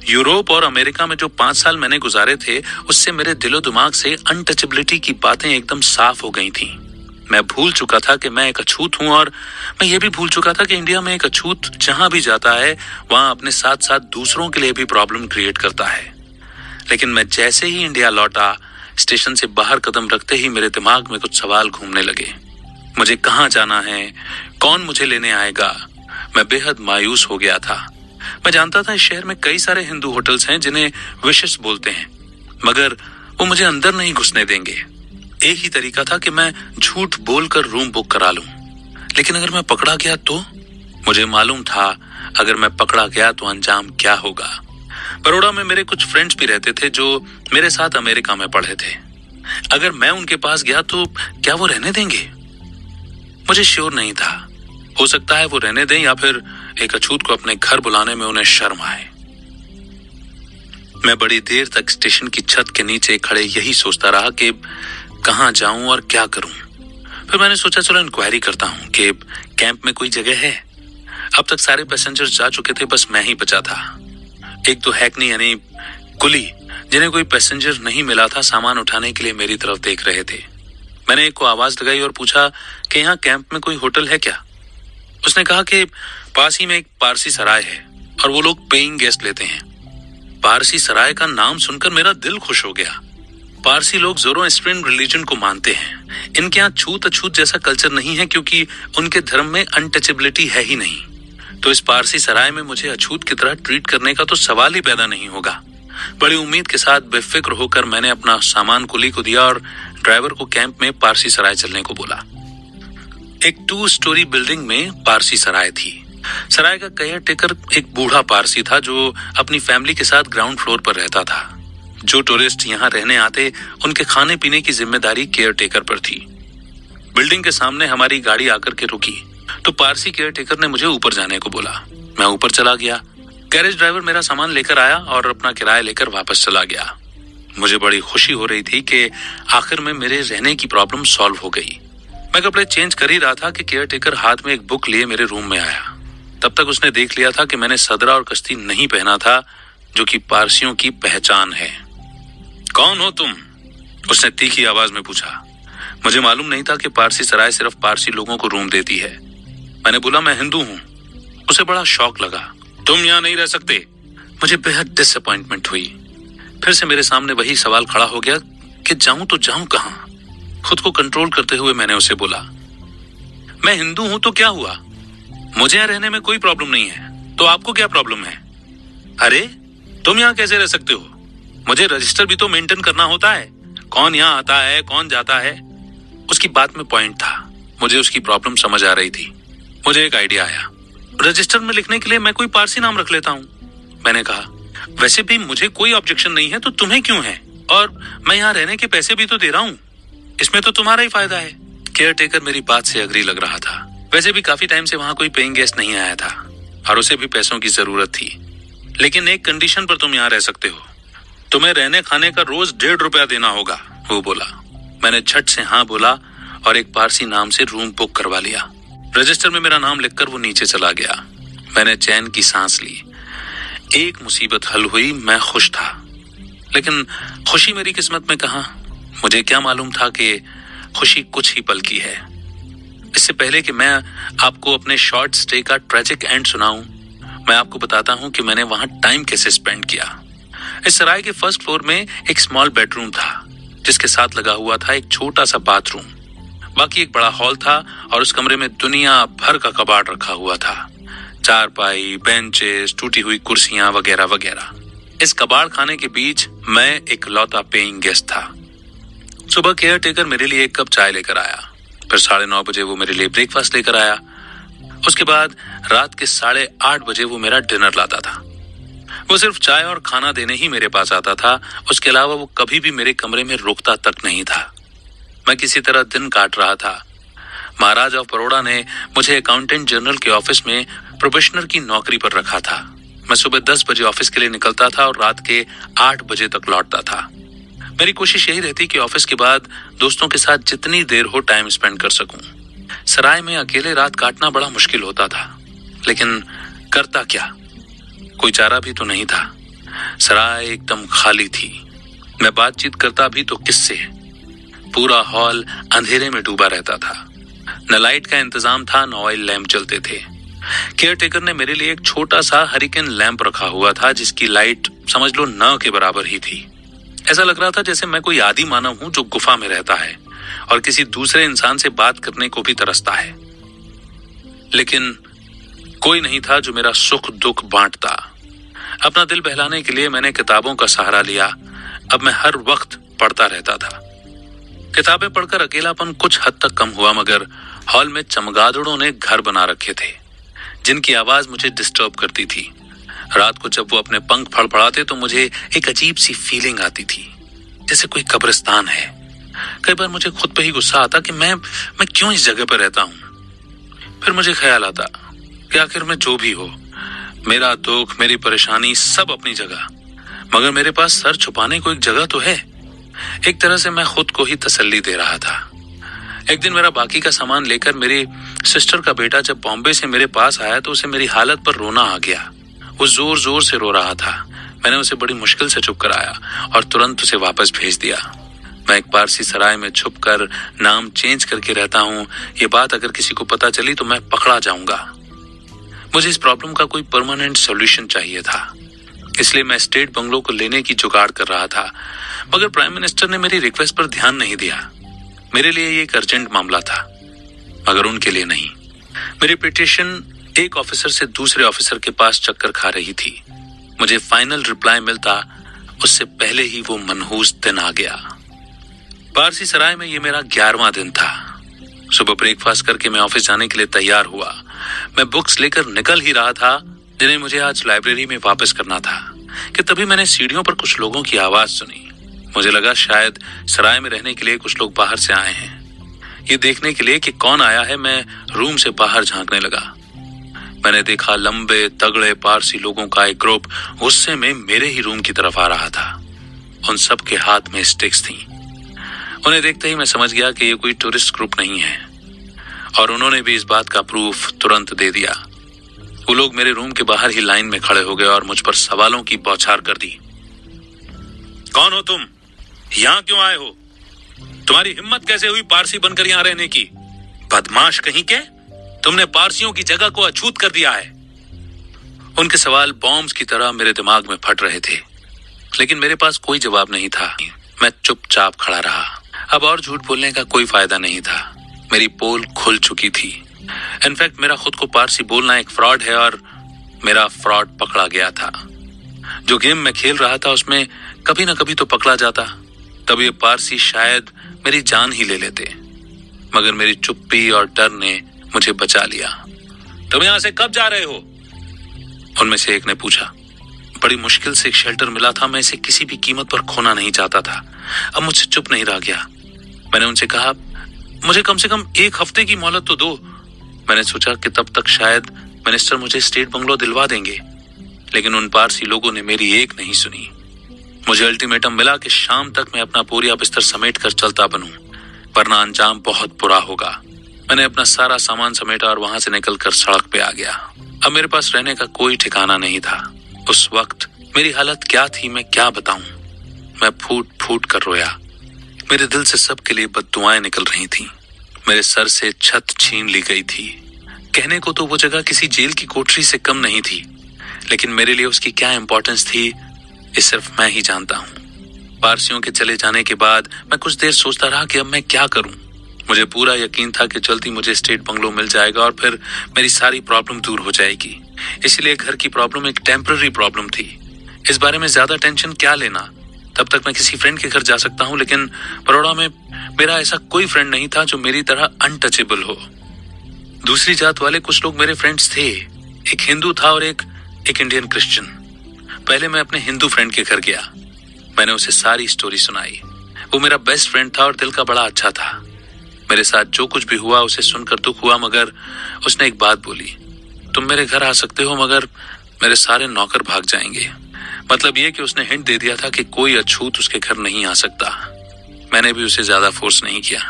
यूरोप और अमेरिका में जो 5 साल मैंने गुजारे थे उससे मेरे दिलो दिमाग से अनटचेबिलिटी की बातें एकदम साफ हो गई थी। मैं भूल चुका था कि मैं एक अछूत हूँ, और मैं ये भी भूल चुका था कि इंडिया में एक अछूत जहां भी जाता है वहां अपने साथ साथ दूसरों के लिए भी प्रॉब्लम क्रिएट करता है। लेकिन मैं जैसे ही इंडिया लौटा, स्टेशन से बाहर कदम रखते ही मेरे दिमाग में कुछ सवाल घूमने लगे। मुझे कहाँ जाना है, कौन मुझे लेने आएगा। मैं बेहद मायूस हो गया था। मैं जानता था इस शहर में कई सारे हिंदू होटल्स हैं जिन्हें विशेस बोलते हैं, मगर वो मुझे अंदर नहीं घुसने देंगे। एक ही तरीका था कि मैं झूठ बोलकर रूम बुक करा लूं। लेकिन अगर मैं पकड़ा गया तो? मुझे मालूम था अगर मैं पकड़ा गया तो अंजाम क्या होगा। बड़ौदा में मेरे कुछ फ्रेंड्स भी रहते थे जो मेरे साथ अमेरिका में पढ़े थे। अगर मैं उनके पास गया तो क्या वो रहने देंगे? मुझे श्योर नहीं था। हो सकता है वो रहने दें या फिर एक अछूत को अपने घर बुलाने में उन्हें शर्म आए। मैं बड़ी देर तक स्टेशन की छत के नीचे खड़े यही सोचता रहा कि कहां जाऊं और क्या करूं। फिर मैंने सोचा चलो इंक्वायरी करता हूं कि कैंप में कोई जगह है। अब तक सारे पैसेंजर्स जा चुके थे, बस मैं ही बचा था। एक तो हैकनी यानी कुली जिन्हें कोई पैसेंजर नहीं मिला था सामान उठाने के लिए मेरी तरफ देख रहे थे। मैंने एक को आवाज लगाई और पूछा कि यहाँ कैंप में कोई होटल है क्या। उसने कहा कि पास ही में एक पारसी सराय है और वो लोग पेइंग गेस्ट लेते हैं। पारसी सराय का नाम सुनकर मेरा दिल खुश हो गया। पारसी लोग ज़ोरोएस्ट्रियन रिलीजन को मानते हैं। इनके यहाँ छूत अछूत जैसा कल्चर नहीं है क्योंकि उनके धर्म में अनटचेबिलिटी है ही नहीं। तो इस पारसी सराय में मुझे अछूत की तरह ट्रीट करने का तो सवाल ही पैदा नहीं होगा। बड़ी उम्मीद के साथ बेफिक्र होकर मैंने अपना सामान कुली को दिया और ड्राइवर को कैंप में पारसी सराय चलने को बोला। एक 2 स्टोरी बिल्डिंग में पारसी सराय थी। सराय का केयर टेकर एक बूढ़ा पारसी था जो अपनी फैमिली के साथ ग्राउंड फ्लोर पर रहता था। जो टूरिस्ट यहाँ रहने आते उनके खाने पीने की जिम्मेदारी केयर टेकर पर थी। बिल्डिंग के सामने हमारी गाड़ी आकर के रुकी तो पारसी केयर टेकर ने मुझे ऊपर जाने को बोला। मैं ऊपर चला गया। गैरेज ड्राइवर मेरा सामान लेकर आया और अपना किराया लेकर वापस चला गया। मुझे बड़ी खुशी हो रही थी कि आखिर में मेरे रहने की प्रॉब्लम सॉल्व हो गई। मैं कपड़े चेंज कर ही रहा था कि केयर टेकर हाथ में एक बुक लिए मेरे रूम में आया। तब तक उसने देख लिया था कि मैंने सदरा और कश्ती नहीं पहना था, जो कि पारसियों की पहचान है। कौन हो तुम? उसने तीखी आवाज में पूछा। मुझे मालूम नहीं था कि पारसी सराय सिर्फ पारसी लोगों को रूम देती है। मैंने बोला, मैं हिंदू हूं। उसे बड़ा शौक लगा। तुम यहां नहीं रह सकते। मुझे बेहद डिसअपॉइंटमेंट हुई। फिर से मेरे सामने वही सवाल खड़ा हो गया कि जाऊं तो जाऊं कहां। खुद को कंट्रोल करते हुए मैंने उसे बोला, मैं हिंदू हूं तो क्या हुआ? मुझे यहां रहने में कोई प्रॉब्लम नहीं है, तो आपको क्या प्रॉब्लम है? अरे तुम यहां कैसे रह सकते हो? मुझे रजिस्टर भी तो मेंटेन करना होता है। कौन यहां आता है, कौन जाता है। उसकी बात में पॉइंट था। मुझे उसकी प्रॉब्लम समझ आ रही थी। मुझे एक आइडिया आया। रजिस्टर में लिखने के लिए मैं कोई पारसी नाम रख लेता हूं। मैंने कहा, वैसे भी मुझे कोई ऑब्जेक्शन नहीं है, तो तुम्हें क्यों है? और मैं यहाँ रहने के पैसे भी तो दे रहा हूँ, इसमें तो तुम्हारा ही फायदा है। केयर टेकर मेरी बात से अग्री लग रहा था। वैसे भी काफी टाइम से वहां कोई पेइंग गेस्ट नहीं आया था और उसे भी पैसों की जरूरत थी। लेकिन एक कंडीशन पर तुम यहाँ रह सकते हो, तुम्हें रहने खाने का रोज 1.5 रुपया देना होगा, वो बोला। मैंने झट से हाँ बोला और एक पारसी नाम से रूम बुक करवा लिया। रजिस्टर में मेरा नाम लिखकर वो नीचे चला गया। मैंने चैन की सांस ली। एक मुसीबत हल हुई। मैं खुश था, लेकिन खुशी मेरी किस्मत में कहां। मुझे क्या मालूम था कि खुशी कुछ ही पल की है। इससे पहले कि मैं आपको अपने शॉर्ट स्टे का ट्रेजिक एंड सुनाऊं, मैं आपको बताता हूं कि मैंने वहां टाइम कैसे स्पेंड किया। इस सराय के फर्स्ट फ्लोर में एक स्मॉल बेडरूम था, जिसके साथ लगा हुआ था एक छोटा सा बाथरूम। बाकी एक बड़ा हॉल था और उस कमरे में दुनिया भर का कबाड़ रखा हुआ था। चारपाई, बेंचेस, टूटी हुई कुर्सियां वगैरह वगैरह। इस कबाड़ खाने के बीच मैं एक लौता पेइंग गेस्ट था। सुबह केयर टेकर मेरे लिए एक कप चाय लेकर आया। फिर 9:30 बजे वो मेरे लिए ब्रेकफास्ट लेकर आया। उसके बाद रात के 8:30 बजे वो मेरा डिनर लाता था। वो सिर्फ चाय और खाना देने ही मेरे पास आता था। उसके अलावा वो कभी भी मेरे कमरे में रुकता तक नहीं था। मैं किसी तरह दिन काट रहा था। महाराज ऑफ बड़ौदा ने मुझे अकाउंटेंट जनरल के ऑफिस में प्रोबेशनर की नौकरी पर रखा था। मैं सुबह 10 बजे ऑफिस के लिए निकलता था और रात के 8 बजे तक लौटता था। मेरी कोशिश यही रहती कि ऑफिस के बाद दोस्तों के साथ जितनी देर हो टाइम स्पेंड कर सकूं। सराय में अकेले रात काटना बड़ा मुश्किल होता था, लेकिन करता क्या, कोई चारा भी तो नहीं था। सराय एकदम खाली थी। मैं बातचीत करता भी तो किससे। पूरा हॉल अंधेरे में डूबा रहता था। न लाइट का इंतजाम था, न ऑयल लैंप जलते थे। केयर टेकर ने मेरे लिए एक छोटा सा हरिकेन लैंप रखा हुआ था, जिसकी लाइट समझ लो न के बराबर ही थी। ऐसा लग रहा था जैसे मैं कोई आदि मानव हूं जो गुफा में रहता है और किसी दूसरे इंसान से बात करने को भी तरसता है। लेकिन कोई नहीं था जो मेरा सुख दुख बांटता। अपना दिल बहलाने के लिए मैंने किताबों का सहारा लिया। अब मैं हर वक्त पढ़ता रहता था। किताबें पढ़कर अकेलापन कुछ हद तक कम हुआ, मगर हॉल में चमगादड़ों ने घर बना रखे थे, जिनकी आवाज मुझे डिस्टर्ब करती थी। रात को जब वो अपने पंख फड़फड़ाते तो मुझे एक अजीब सी फीलिंग आती थी, जैसे कोई कब्रिस्तान है। कई बार मुझे खुद पे ही गुस्सा आता कि मैं क्यों इस जगह पर रहता हूँ। फिर मुझे ख्याल आता कि आखिर में जो भी हो, मेरा दुख, मेरी परेशानी सब अपनी जगह, मगर मेरे पास सर छुपाने को एक जगह तो है। एक तरह से मैं खुद को ही तसल्ली दे रहा था। एक दिन मेरा बाकी का सामान लेकर मेरी सिस्टर का बेटा जब बॉम्बे से मेरे पास आया तो उसे मेरी हालत पर रोना आ गया। वो जोर जोर से रो रहा था। मैंने उसे बड़ी मुश्किल से चुप कराया और तुरंत उसे वापस भेज दिया। मैं एक पारसी सराय में छुपकर नाम चेंज करके रहता हूँ। ये बात अगर किसी को पता चली तो मैं पकड़ा जाऊंगा। मुझे इस प्रॉब्लम का कोई परमानेंट सॉल्यूशन चाहिए था, इसलिए मैं स्टेट बंगलो को लेने की जुगाड़ कर रहा था। मगर प्राइम मिनिस्टर ने मेरी रिक्वेस्ट पर ध्यान नहीं दिया। मेरे लिए ये एक अर्जेंट मामला था, मगर उनके लिए नहीं। मेरी पिटीशन एक ऑफिसर से दूसरे ऑफिसर के पास चक्कर खा रही थी। मुझे फाइनल रिप्लाई मिलता उससे पहले ही वो मनहूस दिन आ गया। पारसी सराय में ये मेरा 11वां दिन था। सुबह ब्रेकफास्ट करके मैं ऑफिस जाने के लिए तैयार हुआ। मैं बुक्स लेकर निकल ही रहा था, जिन्हें मुझे आज लाइब्रेरी में वापस करना था, कि तभी मैंने सीढ़ियों पर कुछ लोगों की आवाज सुनी। मुझे लगा शायद सराय में रहने के लिए कुछ लोग बाहर से आए हैं। ये देखने के लिए कि कौन आया है, मैं रूम से बाहर झांकने लगा। मैंने देखा लंबे तगड़े पारसी लोगों का एक ग्रुप गुस्से में मेरे ही रूम की तरफ आ रहा था। उन सब के हाथ में स्टिक्स थी। उन्हें देखते ही मैं समझ गया कि ये कोई टूरिस्ट ग्रुप नहीं है, और उन्होंने भी इस बात का प्रूफ तुरंत दे दिया। वो लोग मेरे रूम के बाहर ही लाइन में खड़े हो गए और मुझ पर सवालों की बौछार कर दी। कौन हो तुम? यहाँ क्यों आए हो? तुम्हारी हिम्मत कैसे हुई पारसी बनकर यहाँ रहने की? बदमाश कहीं के, तुमने पारसियों की जगह को अछूत कर दिया है। उनके सवाल बॉम्ब्स की तरह मेरे दिमाग में फट रहे थे, लेकिन मेरे पास कोई जवाब नहीं था। मैं चुपचाप खड़ा रहा। अब और झूठ बोलने का कोई फायदा नहीं था। मेरी पोल खुल चुकी थी। इनफैक्ट मेरा खुद को पारसी बोलना एक फ्रॉड है और मेरा फ्रॉड पकड़ा गया था। जो गेम मैं खेल रहा था उसमें कभी ना कभी तो पकड़ा जाता। तब ये पारसी शायद मेरी जान ही ले लेते, मगर मेरी चुप्पी और डर ने मुझे बचा लिया। तुम यहां से कब जा रहे हो? उनमें से एक ने पूछा। बड़ी मुश्किल से एक शेल्टर मिला था। मैं इसे किसी भी कीमत पर खोना नहीं चाहता था। अब मुझसे चुप नहीं रह गया। मैंने उनसे कहा, मुझे कम से कम 1 हफ्ते की मोहलत तो दो। मैंने सोचा कि तब तक शायद मिनिस्टर मुझे स्टेट बंगलो दिलवा देंगे, लेकिन उन पारसी लोगों ने मेरी एक नहीं सुनी। मुझे अल्टीमेटम मिला कि शाम तक मैं अपना बोरिया बिस्तर समेट कर चलता बनूं, वरना अंजाम बहुत बुरा होगा। मैंने अपना सारा सामान समेटा और वहां से निकलकर सड़क पे आ गया। अब मेरे पास रहने का कोई ठिकाना नहीं था। उस वक्त मेरी हालत क्या थी मैं क्या बताऊं। मैं फूट फूट कर रोया। मेरे दिल से सबके लिए बद्दुआएं निकल रही थीं। मेरे सर से छत छीन ली गई थी। कहने को तो वो जगह किसी जेल की कोठरी से कम नहीं थी, लेकिन मेरे लिए उसकी क्या इंपॉर्टेंस थी ये सिर्फ मैं ही जानता हूँ। पारसियों के चले जाने के बाद मैं कुछ देर सोचता रहा कि अब मैं क्या करूं। मुझे पूरा यकीन था कि जल्दी मुझे स्टेट बंगलो मिल जाएगा और फिर मेरी सारी प्रॉब्लम दूर हो जाएगी। इसलिए घर की प्रॉब्लम एक टेम्पररी प्रॉब्लम थी। इस बारे में ज्यादा टेंशन क्या लेना। तब तक मैं किसी फ्रेंड के घर जा सकता हूँ, लेकिन बड़ौदा में मेरा ऐसा कोई फ्रेंड नहीं था जो मेरी तरह अनटचेबल हो। दूसरी जात वाले कुछ लोग मेरे फ्रेंड्स थे। एक हिंदू था और एक इंडियन क्रिश्चियन। पहले मैं अपने हिंदू फ्रेंड के घर गया। मैंने उसे सारी स्टोरी सुनाई। वो मेरा बेस्ट फ्रेंड था और दिल का बड़ा अच्छा था। मेरे साथ जो कुछ भी हुआ उसे सुनकर दुख हुआ, मगर उसने एक बात बोली, तुम मेरे घर आ सकते हो मगर मेरे सारे नौकर भाग जाएंगे। मतलब ये कि उसने हिंट दे दिया था कि कोई अछूत उसके घर नहीं आ सकता। मैंने भी उसे ज्यादा फोर्स नहीं किया।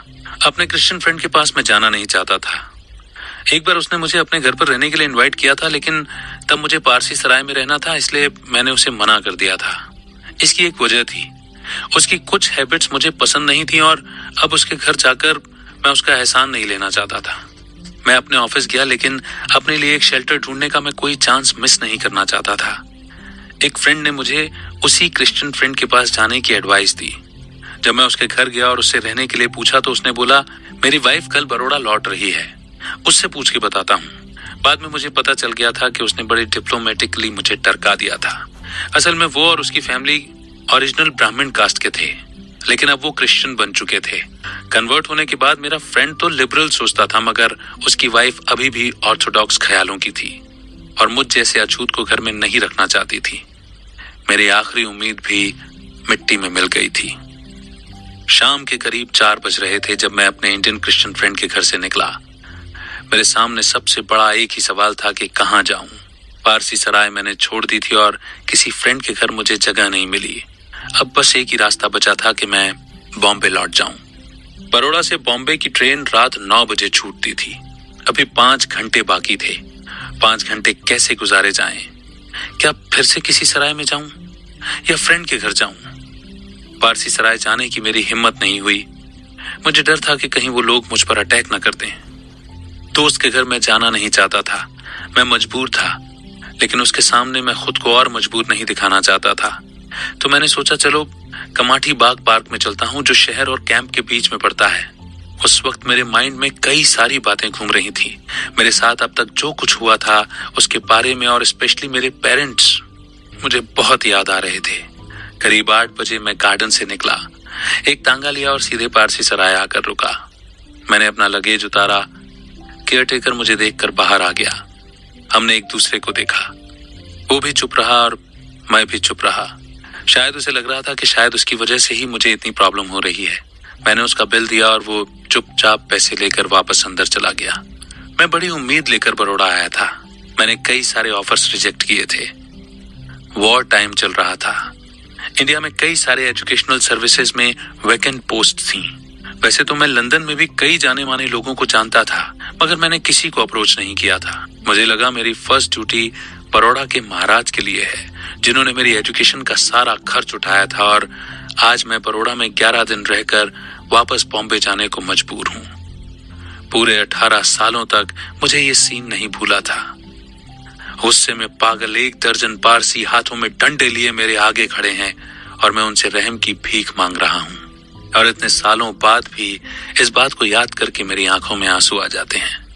अपने क्रिश्चियन फ्रेंड के पास मैं जाना नहीं चाहता था। एक बार उसने मुझे अपने घर पर रहने के लिए इनवाइट किया था, लेकिन तब मुझे पारसी सराय में रहना था, इसलिए मैंने उसे मना कर दिया था। इसकी एक वजह थी, उसकी कुछ हैबिट्स मुझे पसंद नहीं थी और अब उसके घर जाकर मैं उसका एहसान नहीं लेना चाहता था। मैं अपने ऑफिस गया, लेकिन अपने लिए एक शेल्टर ढूंढने का मैं कोई चांस मिस नहीं करना चाहता था। एक फ्रेंड ने मुझे उसी क्रिश्चियन फ्रेंड के पास जाने की एडवाइस दी। जब मैं उसके घर गया और उससे रहने के लिए पूछा तो उसने बोला, मेरी वाइफ कल बड़ौदा लौट रही है, उससे पूछ के बताता हूँ। बाद में मुझे पता चल गया था कि उसने बड़े डिप्लोमेटिकली मुझे टरका दिया था। असल में वो और उसकी फैमिली ओरिजिनल ब्राह्मण कास्ट के थे, लेकिन अब वो क्रिश्चियन बन चुके थे। कन्वर्ट होने के बाद मेरा फ्रेंड तो लिबरल सोचता था, मगर उसकी वाइफ अभी भी ऑर्थोडॉक्स ख्यालों की थी और मुझ जैसे अछूत को घर में नहीं रखना चाहती थी। मेरी आखिरी उम्मीद भी मिट्टी में मिल गई थी। शाम के करीब 4 बज रहे थे जब मैं अपने इंडियन क्रिश्चियन फ्रेंड के घर से निकला। मेरे सामने सबसे बड़ा एक ही सवाल था कि कहाँ जाऊं। पारसी सराय मैंने छोड़ दी थी और किसी फ्रेंड के घर मुझे जगह नहीं मिली। अब बस एक ही रास्ता बचा था कि मैं बॉम्बे लौट जाऊं। बड़ौदा से बॉम्बे की ट्रेन रात 9 बजे छूटती थी। अभी 5 घंटे बाकी थे। 5 घंटे कैसे गुजारे जाएं? क्या फिर से किसी सराय में जाऊं या फ्रेंड के घर जाऊं? पारसी सराय जाने की मेरी हिम्मत नहीं हुई। मुझे डर था कि कहीं वो लोग मुझ पर अटैक न कर दें। दोस्त के घर मैं जाना नहीं चाहता था। मैं मजबूर था, लेकिन उसके सामने मैं खुद को और मजबूर नहीं दिखाना चाहता था। तो मैंने सोचा चलो कमाठी बाग पार्क में चलता हूँ, जो शहर और कैंप के बीच में पड़ता है। उस वक्त मेरे माइंड में कई सारी बातें घूम रही थी। मेरे साथ अब तक जो कुछ हुआ था उसके बारे में, और स्पेशली मेरे पेरेंट्स मुझे बहुत याद आ रहे थे। करीब 8 बजे मैं गार्डन से निकला, एक तांगा लिया और सीधे पारसी सराय आकर रुका। मैंने अपना लगेज उतारा। केयरटेकर मुझे देखकर बाहर आ गया। हमने एक दूसरे को देखा। वो भी चुप रहा और मैं भी चुप रहा। शायद उसे लग रहा था कि शायद उसकी वजह से ही मुझे इतनी प्रॉब्लम हो रही है। मैंने उसका बिल दिया और वो चुपचाप पैसे लेकर वापस अंदर चला गया। मैं बड़ी उम्मीद लेकर बड़ौदा आया था। मैंने कई सारे ऑफर्स रिजेक्ट किए थे। वॉर टाइम चल रहा था। इंडिया में कई सारे एजुकेशनल सर्विसेज में वैकेंट पोस्ट थी। वैसे तो मैं लंदन में भी कई जाने माने लोगों को जानता था, मगर मैंने किसी को अप्रोच नहीं किया था। मुझे लगा मेरी फर्स्ट ड्यूटी बड़ौदा के महाराज के लिए है, जिन्होंने मेरी एजुकेशन का सारा खर्च उठाया था, और आज मैं बड़ौदा में 11 दिन रहकर वापस बॉम्बे जाने को मजबूर हूँ। पूरे 18 सालों तक मुझे ये सीन नहीं भूला था। गुस्से में पागल 1 दर्जन पारसी हाथों में डंडे लिए मेरे आगे खड़े हैं और मैं उनसे रहम की भीख मांग रहा हूँ। और इतने सालों बाद भी इस बात को याद करके मेरी आंखों में आंसू आ जाते हैं।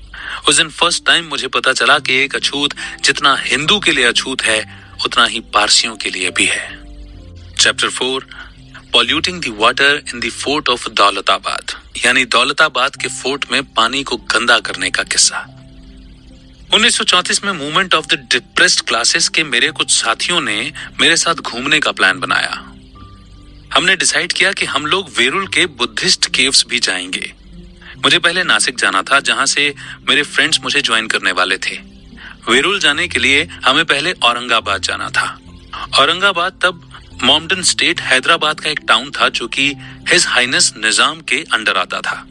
उस दिन फर्स्ट टाइम मुझे पता चला कि एक अछूत जितना हिंदू के लिए अछूत है, उतना ही पारसियों के लिए भी है। Chapter 4, polluting the water in the fort of Daulatabad, यानी दौलताबाद के फोर्ट में पानी को गंदा करने का किस्सा। 1934 में movement of the depressed classes के मेरे कुछ साथियों ने मेरे साथ घूमने का प्लान बनाया। हमने डिसाइड किया कि हम लोग वेरुल के बुद्धिस्ट केव्स भी जाएंगे। मुझे पहले नासिक जाना था, जहां से मेरे फ्रेंड्स मुझे ज्वाइन करने वाले थे। वेरुल जाने के लिए हमें पहले औरंगाबाद जाना था। औरंगाबाद तब मॉमडन स्टेट हैदराबाद का एक टाउन था, जो कि हिज हाइनेस निजाम के अंडर आता था।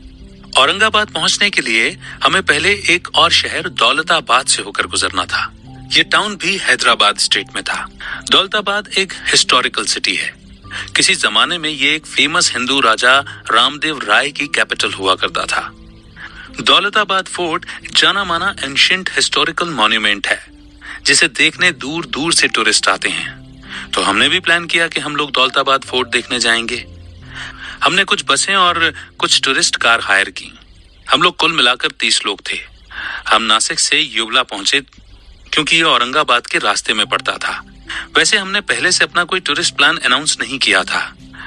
औरंगाबाद पहुंचने के लिए हमें पहले एक और शहर दौलताबाद से होकर गुजरना था। ये टाउन भी हैदराबाद स्टेट में था। दौलताबाद एक हिस्टोरिकल सिटी है। किसी जमाने में ये एक फेमस हिंदू राजा रामदेव राय की कैपिटल हुआ करता था। दौलताबाद फोर्ट जाना माना एंशिएंट हिस्टोरिकल मॉन्यूमेंट है, जिसे देखने दूर दूर से टूरिस्ट आते हैं। तो हमने भी प्लान किया कि हम लोग दौलताबाद फोर्ट देखने जाएंगे। हमने कुछ बसें और कुछ टूरिस्ट कार हायर की। हम लोग कुल मिलाकर 30 लोग थे। हम नासिक से युवला पहुंचे, क्योंकि ये औरंगाबाद के रास्ते में पड़ता था। वैसे हमने पहले से अपना कोई टूरिस्ट प्लान अनाउंस नहीं किया था।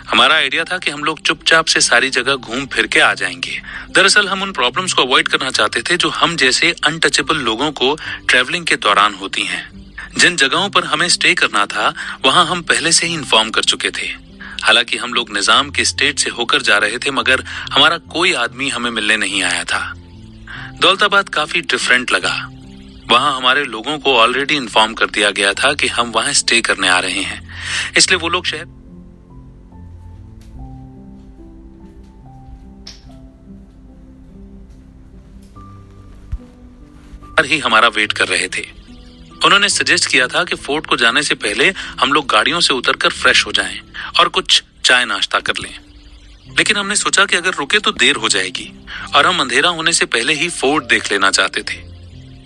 हमारा आइडिया था कि हम लोग चुपचाप से सारी जगह घूम फिर के आ जाएंगे। दरअसल हम उन प्रॉब्लम्स को अवॉइड करना चाहते थे जो हम जैसे अनटचेबल लोगों को ट्रैवलिंग के दौरान होती हैं। जिन जगहों पर हमें स्टे करना था, वहां हम पहले से ही इन्फॉर्म कर चुके थे। हालांकि हम लोग निजाम के स्टेट से होकर जा रहे थे, मगर हमारा कोई आदमी हमें मिलने नहीं आया था। दौलताबाद काफी डिफरेंट लगा। वहां हमारे लोगों को ऑलरेडी इन्फॉर्म कर दिया गया था कि हम वहां स्टे करने आ रहे हैं, इसलिए वो लोग शहर पर ही हमारा वेट कर रहे थे। उन्होंने सजेस्ट किया था कि फोर्ट को जाने से पहले हम लोग गाड़ियों से उतरकर फ्रेश हो जाएं और कुछ चाय नाश्ता कर लें। लेकिन हमने सोचा कि अगर रुके तो देर हो जाएगी, और हम अंधेरा होने से पहले ही फोर्ट देख लेना चाहते थे।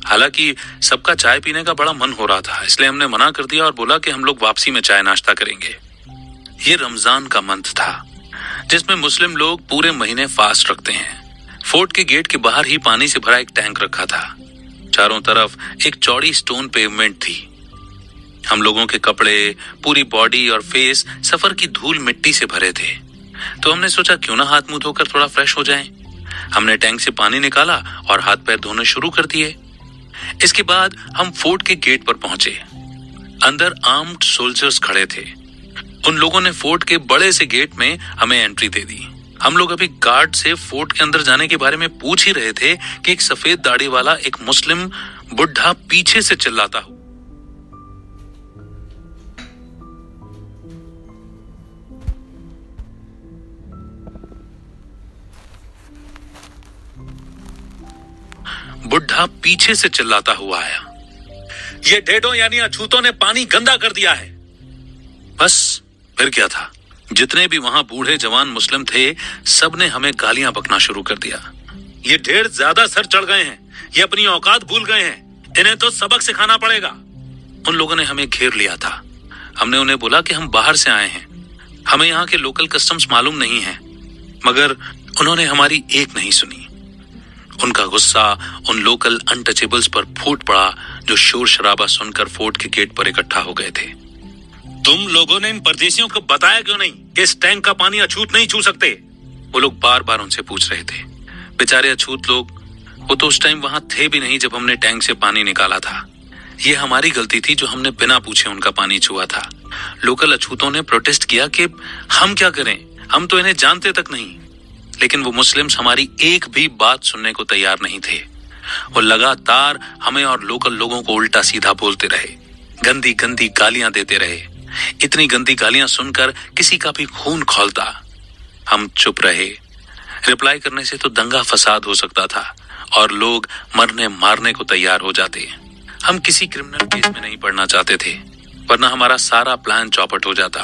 हालांकि सबका चाय पीने का बड़ा मन हो रहा था, इसलिए हमने मना कर दिया और बोला कि हम लोग वापसी में चाय नाश्ता करेंगे। ये रमजान का मंथ था, जिसमें मुस्लिम लोग पूरे महीने फास्ट रखते हैं। फोर्ट के गेट के बाहर ही पानी से भरा एक टैंक रखा था। चारों तरफ एक चौड़ी स्टोन पेवमेंट थी। हम लोगों के कपड़े, पूरी बॉडी और फेस सफर की धूल मिट्टी से भरे थे। तो हमने सोचा क्यों ना हाथ मुंह धोकर थोड़ा फ्रेश हो जाएं। हमने टैंक से पानी निकाला और हाथ पैर धोने शुरू कर दिए। इसके बाद हम फोर्ट के गेट पर पहुंचे। अंदर आर्म्ड सोल्जर्स खड़े थे। उन लोगों ने फोर्ट के बड़े से गेट में हमें एंट्री दे दी। हम लोग अभी गार्ड से फोर्ट के अंदर जाने के बारे में पूछ ही रहे थे कि एक सफेद दाढ़ी वाला एक मुस्लिम बुढ़ा पीछे से चिल्लाता हुआ आया। ये ढेडों यानी अछूतों ने पानी गंदा कर दिया है। बस फिर क्या था, जितने भी वहां बूढ़े जवान मुस्लिम थे, सब ने हमें गालियां बकना शुरू कर दिया। ये ढेर ज्यादा सर चढ़ गए हैं, ये अपनी औकात भूल गए हैं, इन्हें तो सबक सिखाना पड़ेगा। उन लोगों ने हमें घेर लिया था। हमने उन्हें बोला कि हम बाहर से आए हैं, हमें यहाँ के लोकल कस्टम्स मालूम नहीं है, मगर उन्होंने हमारी एक नहीं सुनी। उनका गुस्सा उन लोकल अनटचेबल्स पर फूट पड़ा, जो शोर शराबा सुनकर फोर्ट के गेट पर इकट्ठा हो गए थे। तुम लोगों ने इन परदेशियों को बताया क्यों नहीं कि इस टैंक का पानी अछूत नहीं छू सकते? वो लोग बार बार उनसे पूछ रहे थे। बेचारे अछूत लोग, वो तो उस टाइम वहां थे भी नहीं जब हमने टैंक से पानी निकाला था। ये हमारी गलती थी जो हमने बिना पूछे उनका पानी छुआ था। लोकल अछूतों ने प्रोटेस्ट किया कि हम क्या करें, हम तो इन्हें जानते तक नहीं। लेकिन वो मुस्लिम्स हमारी एक भी बात सुनने को तैयार नहीं थे। वो लगातार हमें और लोकल लोगों को उल्टा सीधा बोलते रहे, गंदी गंदी गालियां देते रहे। इतनी गंदी गालियां सुनकर किसी का भी खून खौलता। हम चुप रहे। रिप्लाई करने से तो दंगा फसाद हो सकता था और लोग मरने मारने को तैयार हो जाते। हम किसी क्रिमिनल केस में नहीं पड़ना चाहते थे, वरना हमारा सारा प्लान चौपट हो जाता।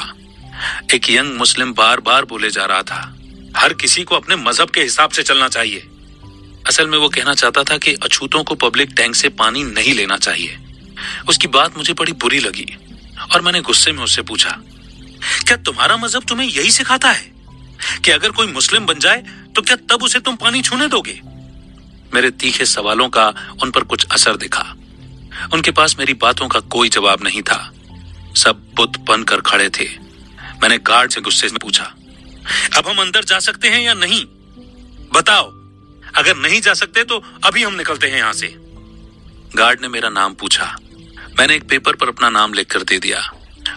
एक यंग मुस्लिम बार बार बोले जा रहा था, हर किसी को अपने मजहब के हिसाब से चलना चाहिए। असल में वो कहना चाहता था कि अछूतों को पब्लिक टैंक से पानी नहीं लेना चाहिए। उसकी बात मुझे बड़ी बुरी लगी और मैंने गुस्से में उससे पूछा, क्या तुम्हारा मजहब तुम्हें यही सिखाता है कि अगर कोई मुस्लिम बन जाए तो क्या तब उसे तुम पानी छूने दोगे? मेरे तीखे सवालों का उन पर कुछ असर दिखा। उनके पास मेरी बातों का कोई जवाब नहीं था। सब बुत बनकर खड़े थे। मैंने गार्ड से गुस्से में पूछा, अब हम अंदर जा सकते हैं या नहीं? बताओ, अगर नहीं जा सकते तो अभी हम निकलते हैं यहां से। गार्ड ने मेरा नाम पूछा। मैंने एक पेपर पर अपना नाम लिखकर दे दिया।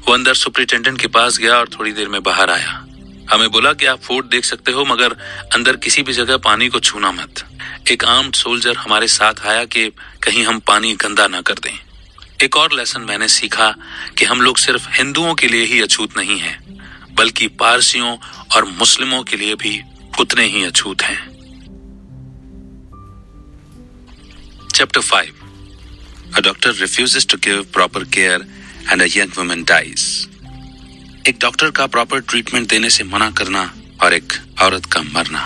वो अंदर सुपरिटेंडेंट के पास गया और थोड़ी देर में बाहर आया। हमें बोला कि आप फोर्ट देख सकते हो, मगर अंदर किसी भी जगह पानी को छूना मत। एक आर्म्ड सोल्जर हमारे साथ आया कि कहीं हम पानी गंदा ना कर दें। एक और लेसन मैंने सीखा कि हम लोग सिर्फ हिंदुओं के लिए ही अछूत नहीं हैं, बल्कि पारसियों और मुस्लिमों के लिए भी उतने ही अछूत हैं। Chapter 5. A doctor refuses to give proper care and a young woman dies. एक डॉक्टर का प्रॉपर ट्रीटमेंट देने से मना करना और एक औरत का मरना।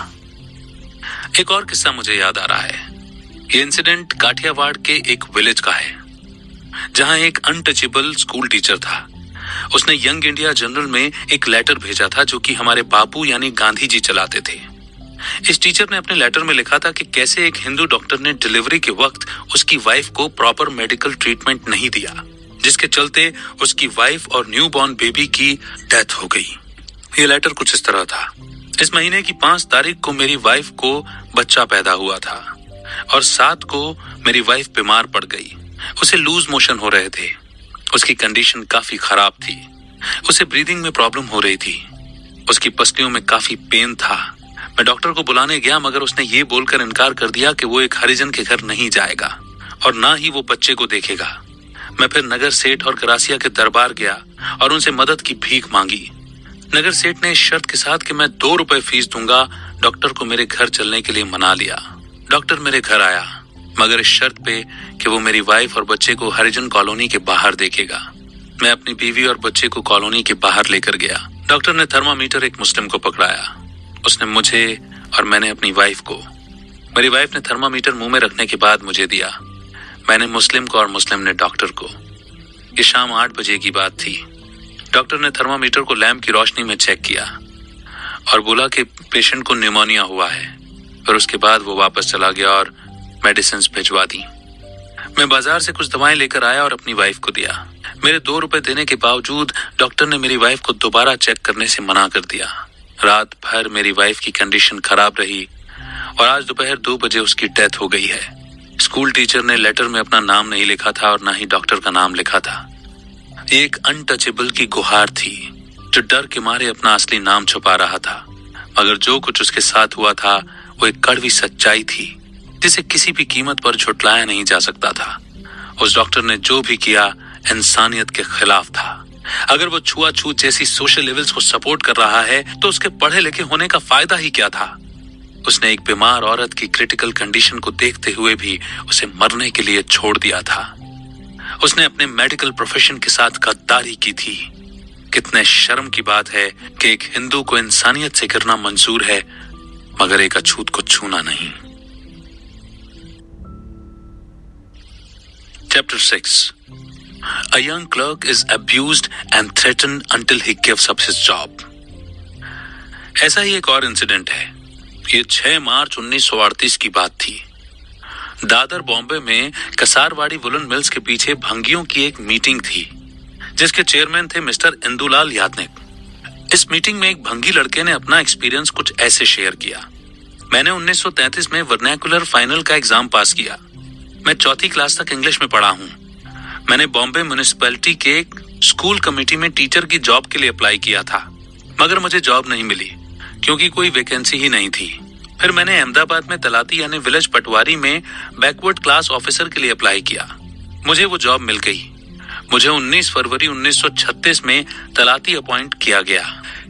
एक और किस्सा मुझे याद आ रहा है। ये इंसिडेंट काठियावाड़ के एक विलेज का है, जहां एक अनटचेबल स्कूल टीचर था। उसने यंग इंडिया जर्नल में एक लेटर भेजा था जो कि हमारे बापू यानी गांधी जी चलाते थे। इस टीचर ने अपने लेटर में लिखा था कि कैसे एक हिंदू डॉक्टर ने डिलीवरी के वक्त उसकी वाइफ को प्रॉपर मेडिकल ट्रीटमेंट नहीं दिया, जिसके चलते उसकी वाइफ और न्यू बॉर्न बेबी की डेथ हो गई। ये लेटर कुछ इस तरह था, इस महीने की 5 तारीख को मेरी वाइफ को बच्चा पैदा हुआ था और 7 को मेरी वाइफ बीमार पड़ गई। उसे लूज मोशन हो रहे थे। उसकी कंडीशन काफी खराब थी। उसे ब्रीदिंग में प्रॉब्लम हो रही थी। उसकी पसलियों में काफी पेन था। मैं डॉक्टर को बुलाने गया, मगर उसने ये बोलकर इनकार कर दिया कि वो एक हरिजन के घर नहीं जाएगा और ना ही वो बच्चे को देखेगा। मैं फिर नगर सेठ और करासिया के दरबार गया और उनसे मदद की भीख मांगी। नगर सेठ ने इस शर्त के साथ कि मैं 2 रुपए फीस दूंगा, डॉक्टर को मेरे घर चलने के लिए मना लिया। डॉक्टर मेरे घर आया, मगर इस शर्त पे कि वो मेरी वाइफ और बच्चे को हरिजन कॉलोनी के बाहर देखेगा। मैं अपनी बीवी और बच्चे को कॉलोनी के बाहर लेकर गया। डॉक्टर ने थर्मामीटर एक मुस्लिम को पकड़ाया। उसने मुझे और मैंने अपनी वाइफ को। मेरी वाइफ ने थर्मामीटर मुंह में रखने के बाद मुझे दिया। मैंने मुस्लिम को और मुस्लिम ने डॉक्टर को। ये शाम 8 बजे की बात थी। डॉक्टर ने थर्मामीटर को लैंप की रोशनी में चेक किया और बोला कि पेशेंट को निमोनिया हुआ है। फिर उसके बाद वो वापस चला गया और मेडिसिन भिजवा दी। मैं बाजार से कुछ दवाएं लेकर आया और अपनी वाइफ को दिया। मेरे 2 रुपए देने के बावजूद डॉक्टर ने मेरी वाइफ को दोबारा चेक करने से मना कर दिया। रात भर मेरी वाइफ की कंडीशन खराब रही और आज दोपहर 2 बजे उसकी डेथ हो गई है। स्कूल टीचर ने लेटर में अपना नाम नहीं लिखा था और ना ही डॉक्टर का नाम लिखा था। ये एक अनटचेबल की गुहार थी जो डर के मारे अपना असली नाम छुपा रहा था, मगर जो कुछ उसके साथ हुआ था वो एक कड़वी सच्चाई थी जिसे किसी भी कीमत पर झुटलाया नहीं जा सकता था। उस डॉक्टर ने जो भी किया इंसानियत के खिलाफ था। अगर वो छुआछूत जैसी सोशल लेवल्स को सपोर्ट कर रहा है तो उसके पढ़े लिखे होने का फायदा ही क्या था? उसने एक बीमार औरत की क्रिटिकल कंडीशन को देखते हुए भी उसे मरने के लिए छोड़ दिया था। उसने अपने मेडिकल प्रोफेशन के साथ गद्दारी की थी। कितने शर्म की बात है कि एक हिंदू को इंसानियत से गिरना मंजूर है, मगर एक अछूत को छूना नहीं। Chapter 6. A young clerk is abused and threatened until he gives up his job. ऐसा ही एक और इंसिडेंट है। ये 6 मार्च 1938 की बात थी। दादर बॉम्बे में कसारवाड़ी वुलन मिल्स के पीछे भंगियों की एक मीटिंग थी, जिसके चेयरमैन थे मिस्टर इंदुलाल यादनिक। इस मीटिंग में एक भंगी लड़के ने अपना एक्सपीरियंस कुछ ऐसे शेयर किया। मैंने 1933 में वर्नैकुलर फाइनल का एग्जाम पास किया। मैं 4th क्लास तक इंग्लिश में पढ़ा हूँ। मैंने बॉम्बे म्युनिसिपैलिटी के एक स्कूल कमेटी में टीचर की जॉब के लिए अप्लाई किया था, मगर मुझे जॉब नहीं मिली क्योंकि कोई वैकेंसी ही नहीं थी। फिर मैंने अहमदाबाद में तलाती यानी विलेज पटवारी में बैकवर्ड क्लास ऑफिसर के लिए अप्लाई किया। मुझे वो जॉब मिल गई। मुझे 19 फरवरी 1936 में तलाती अपॉइंट किया गया।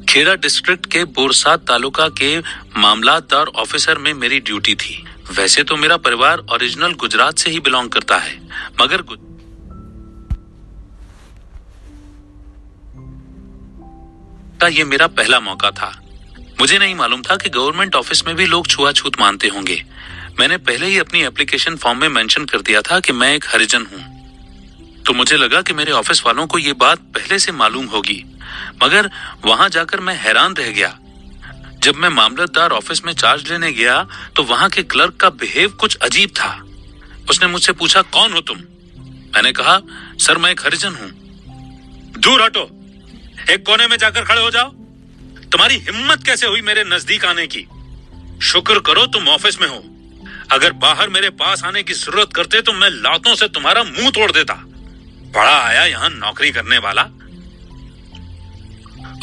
खेड़ा डिस्ट्रिक्ट के बोरसाद तालुका के मामलातदार ऑफिसर में मेरी ड्यूटी थी। वैसे तो मेरा परिवार ओरिजिनल गुजरात से ही बिलोंग करता है, मगर ये मेरा पहला मौका था। मुझे नहीं मालूम था कि गवर्नमेंट ऑफिस में भी लोग छुआछूत मानते होंगे। मैंने पहले ही अपनी एप्लीकेशन फॉर्म में मेंशन कर दिया था कि मैं एक हरिजन हूं, तो मुझे लगा कि मेरे ऑफिस वालों को ये बात पहले से मालूम होगी। मगर वहां जाकर मैं हैरान रह गया। जब मैं मामलतदार ऑफिस में चार्ज लेने गया तो वहां के क्लर्क का बिहेव कुछ अजीब था। उसने मुझसे पूछा, कौन हो तुम? मैंने कहा, सर मैं एक हरिजन हूं। दूर हटो, एक कोने में जाकर खड़े हो जाओ। तुम्हारी हिम्मत कैसे हुई मेरे नजदीक आने की? शुक्र करो तुम ऑफिस में हो, अगर बाहर मेरे पास आने की जरूरत करते तो मैं लातों से तुम्हारा मुंह तोड़ देता। बड़ा आया यहां नौकरी करने वाला।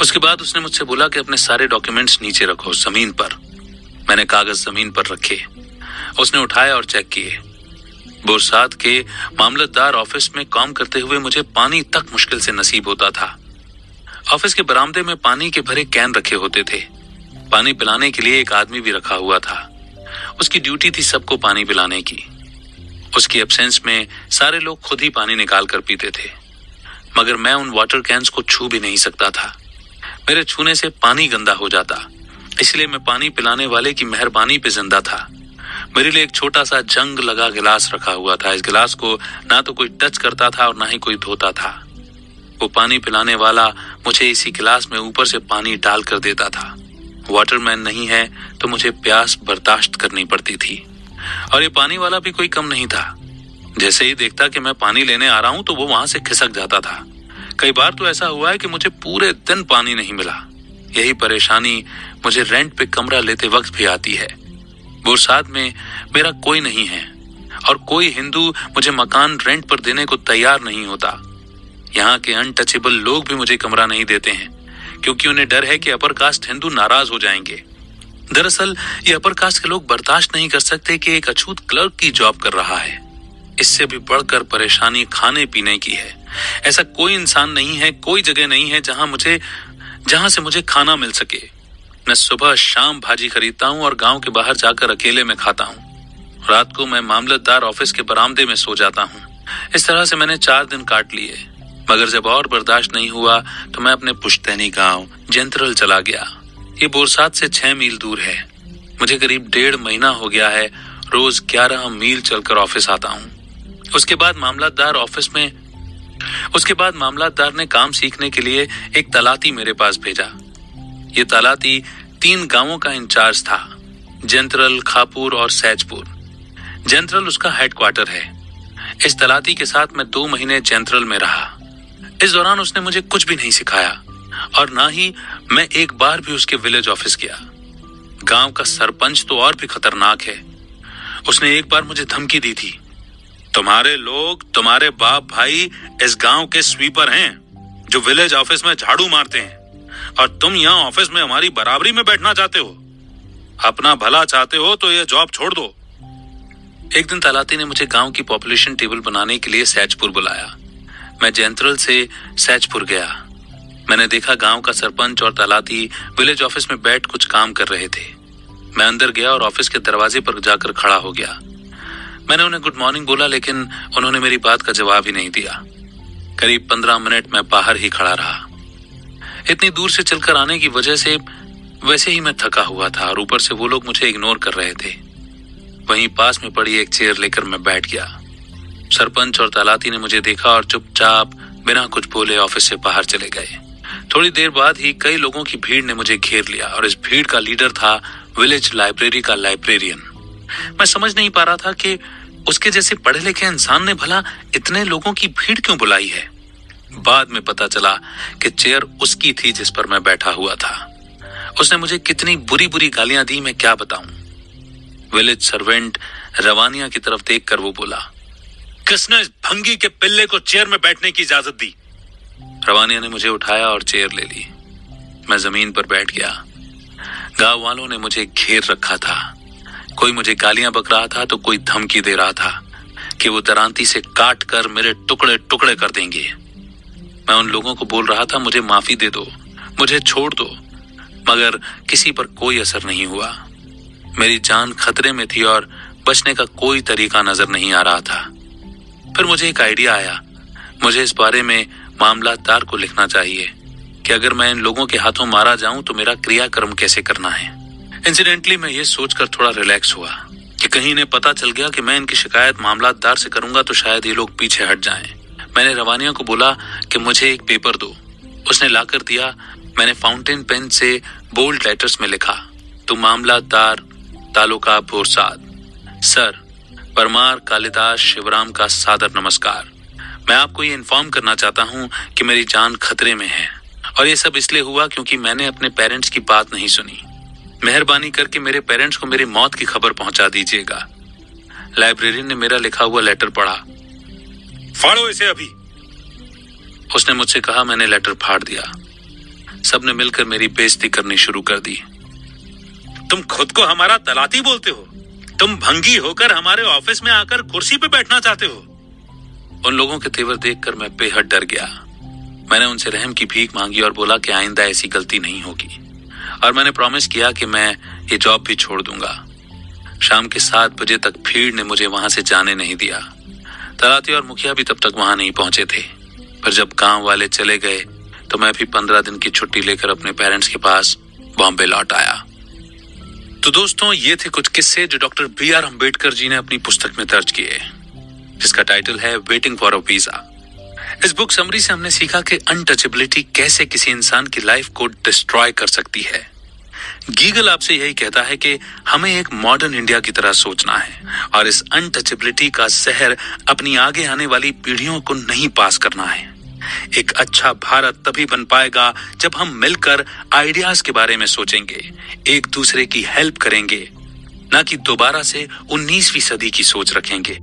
उसके बाद उसने मुझसे बोला कि अपने सारे डॉक्यूमेंट्स नीचे रखो, जमीन पर। मैंने कागज जमीन पर रखे। उसने उठाए और चेक किए। बोरसाद के मामलतदार ऑफिस में काम करते हुए मुझे पानी तक मुश्किल से नसीब होता था। ऑफिस के बरामदे में पानी के भरे कैन रखे होते थे। पानी पिलाने के लिए एक आदमी भी रखा हुआ था। उसकी ड्यूटी थी सबको पानी पिलाने की। उसकी एब्सेंस में सारे लोग खुद ही पानी निकाल कर पीते थे, मगर मैं उन वाटर कैंस को छू भी नहीं सकता था। मेरे छूने से पानी गंदा हो जाता, इसलिए मैं पानी पिलाने वाले की मेहरबानी पे जिंदा था। मेरे लिए एक छोटा सा जंग लगा गिलास रखा हुआ था। इस गिलास को ना तो कोई टच करता था और ना ही कोई धोता था। वो पानी पिलाने वाला मुझे इसी गिलास में ऊपर से पानी डाल कर देता था। वाटरमैन नहीं है तो मुझे प्यास बर्दाश्त करनी पड़ती थी। और ये पानी वाला भी कोई कम नहीं था। जैसे ही देखता कि मैं पानी लेने आ रहा हूं तो वो वहां से खिसक जाता था। कई बार तो ऐसा हुआ है कि मुझे पूरे दिन पानी नहीं मिला। यही परेशानी मुझे रेंट पे कमरा लेते वक्त भी आती है। बोरसाद में मेरा कोई नहीं है और कोई हिंदू मुझे मकान रेंट पर देने को तैयार नहीं होता। यहाँ के अनटचेबल लोग भी मुझे कमरा नहीं देते हैं, क्योंकि उन्हें डर है कि अपर कास्ट हिंदू नाराज हो जाएंगे। दरअसल ये अपर कास्ट के लोग बर्दाश्त नहीं कर सकते कि एक अछूत क्लर्क की जॉब कर रहा है। इससे भी बढ़कर परेशानी खाने पीने की है। ऐसा कोई इंसान नहीं है, कोई जगह नहीं है जहां से मुझे खाना मिल सके। मैं सुबह शाम भाजी खरीदता हूँ और गांव के बाहर जाकर अकेले में खाता हूँ। रात को मैं मामलतदार ऑफिस के बरामदे में सो जाता हूँ। इस तरह से मैंने 4 दिन काट लिए, मगर जब और बर्दाश्त नहीं हुआ तो मैं अपने पुश्तैनी गांव जंत्रल चला गया। ये बोरसाद से 6 मील दूर है। मुझे करीब 1.5 महीना हो गया है रोज 11 मील चलकर ऑफिस आता हूँ। उसके बाद मामलतदार ने काम सीखने के लिए एक तलाती मेरे पास भेजा। ये तलाती 3 गांवों का इंचार्ज था, जंत्रल, खापुर और सैजपुर। जंत्रल उसका हेडक्वार्टर है। इस तलाती के साथ मैं 2 महीने जंत्रल में रहा। इस दौरान उसने मुझे कुछ भी नहीं सिखाया और ना ही मैं एक बार भी उसके विलेज ऑफिस गया। गांव का सरपंच तो और भी खतरनाक है। उसने एक बार मुझे धमकी दी थी, तुम्हारे लोग, तुम्हारे बाप भाई इस गांव के स्वीपर हैं जो विलेज ऑफिस में झाड़ू मारते हैं, और तुम यहाँ ऑफिस में हमारी बराबरी में बैठना चाहते हो। अपना भला चाहते हो तो ये जॉब छोड़ दो। एक दिन तलाती ने मुझे गांव की पॉपुलेशन टेबल बनाने के लिए सैजपुर बुलाया। मैं जंत्रल से सैजपुर गया। मैंने देखा गांव का सरपंच और तलाती विलेज ऑफिस में बैठ कुछ काम कर रहे थे। मैं अंदर गया और ऑफिस के दरवाजे पर जाकर खड़ा हो गया। मैंने उन्हें गुड मॉर्निंग बोला, लेकिन उन्होंने मेरी बात का जवाब ही नहीं दिया। करीब 15 मिनट मैं बाहर ही खड़ा रहा। इतनी दूर से चलकर आने की वजह से वैसे ही मैं थका हुआ था और ऊपर से वो लोग मुझे इग्नोर कर रहे थे। वहीं पास में पड़ी एक चेयर लेकर मैं बैठ गया। सरपंच और तलाती ने मुझे देखा और चुपचाप बिना कुछ बोले ऑफिस से बाहर चले गए। थोड़ी देर बाद ही कई लोगों की भीड़ ने मुझे घेर लिया और इस भीड़ का लीडर था विलेज लाइब्रेरी का लाइब्रेरियन। मैं समझ नहीं पा रहा था कि उसके जैसे पढ़े लिखे इंसान ने भला इतने लोगों की भीड़ क्यों बुलाई है। बाद में पता चला कि चेयर उसकी थी जिस पर मैं बैठा हुआ था। उसने मुझे कितनी बुरी बुरी गालियां दी मैं क्या बताऊं। विलेज सर्वेंट रवानिया की तरफ देखकर वो बोला, किसने इस भंगी के पिल्ले को चेयर में बैठने की इजाजत दी? रवानिया ने मुझे उठाया और चेयर ले ली। मैं जमीन पर बैठ गया। गांव वालों ने मुझे घेर रखा था। कोई मुझे गालियां बक रहा था तो कोई धमकी दे रहा था कि वो दरांती से काट कर मेरे टुकड़े टुकड़े कर देंगे। मैं उन लोगों को बोल रहा था मुझे माफी दे दो, मुझे छोड़ दो, मगर किसी पर कोई असर नहीं हुआ। मेरी जान खतरे में थी और बचने का कोई तरीका नजर नहीं आ रहा था। फिर मुझे एक आइडिया आया, मुझे इस बारे में मामलातदार को लिखना चाहिए कि अगर मैं इन लोगों के हाथों मारा जाऊं तो मेरा क्रियाक्रम कैसे करना है। इंसिडेंटली मैं ये सोचकर थोड़ा रिलैक्स हुआ कि कहीं इन्हें पता चल गया कि मैं इनकी शिकायत मामलातदार से करूंगा तो शायद ये लोग पीछे हट जाएं। मैंने रवानिया को बोला कि मुझे एक पेपर दो। उसने लाकर दिया। मैंने फाउंटेन पेन से बोल्ड लेटर्स में लिखा, तो मामलातदार तालुका बोरसाद। सर, परमार कालिदास शिवराम का सादर नमस्कार। मैं आपको ये इन्फॉर्म करना चाहता हूँ कि मेरी जान खतरे में है और ये सब इसलिए हुआ क्योंकि मैंने अपने पेरेंट्स की बात नहीं सुनी। मेहरबानी करके मेरे पेरेंट्स को मेरी मौत की खबर पहुंचा दीजिएगा। लाइब्रेरियन ने मेरा लिखा हुआ लेटर पढ़ा। फाड़ो इसे अभी, उसने मुझसे कहा। मैंने लेटर फाड़ दिया। सबने मिलकर मेरी बेइज्जती करनी शुरू कर दी। तुम खुद को हमारा तलाती बोलते हो? तुम भंगी होकर हमारे ऑफिस में आकर कुर्सी पे बैठना चाहते हो? उन लोगों के तेवर देखकर मैं बेहद डर गया। मैंने उनसे रहम की भीख मांगी और बोला कि आइंदा ऐसी गलती नहीं होगी, और मैंने प्रॉमिस किया कि मैं ये जॉब भी छोड़ दूंगा। शाम के 7 बजे तक भीड़ ने मुझे वहां से जाने नहीं दिया। तलाती और मुखिया भी तब तक वहां नहीं पहुंचे थे। पर जब गांव वाले चले गए तो मैं भी 15 दिन की छुट्टी लेकर अपने पेरेंट्स के पास बॉम्बे लौट आया। तो दोस्तों, ये थे कुछ किस्से जो डॉक्टर B.R. अम्बेडकर जी ने अपनी पुस्तक में दर्ज किए, जिसका टाइटल है वेटिंग फॉर अ वीजा। इस बुक समरी से हमने सीखा कि अनटचेबिलिटी कैसे किसी इंसान की लाइफ को डिस्ट्रॉय कर सकती है। गीगल आपसे यही कहता है कि हमें एक मॉडर्न इंडिया की तरह सोचना है और इस अनटचेबिलिटी का जहर अपनी आगे आने वाली पीढ़ियों को नहीं पास करना है। एक अच्छा भारत तभी बन पाएगा जब हम मिलकर आइडियाज के बारे में सोचेंगे, एक दूसरे की हेल्प करेंगे, ना कि दोबारा से 19वीं सदी की सोच रखेंगे।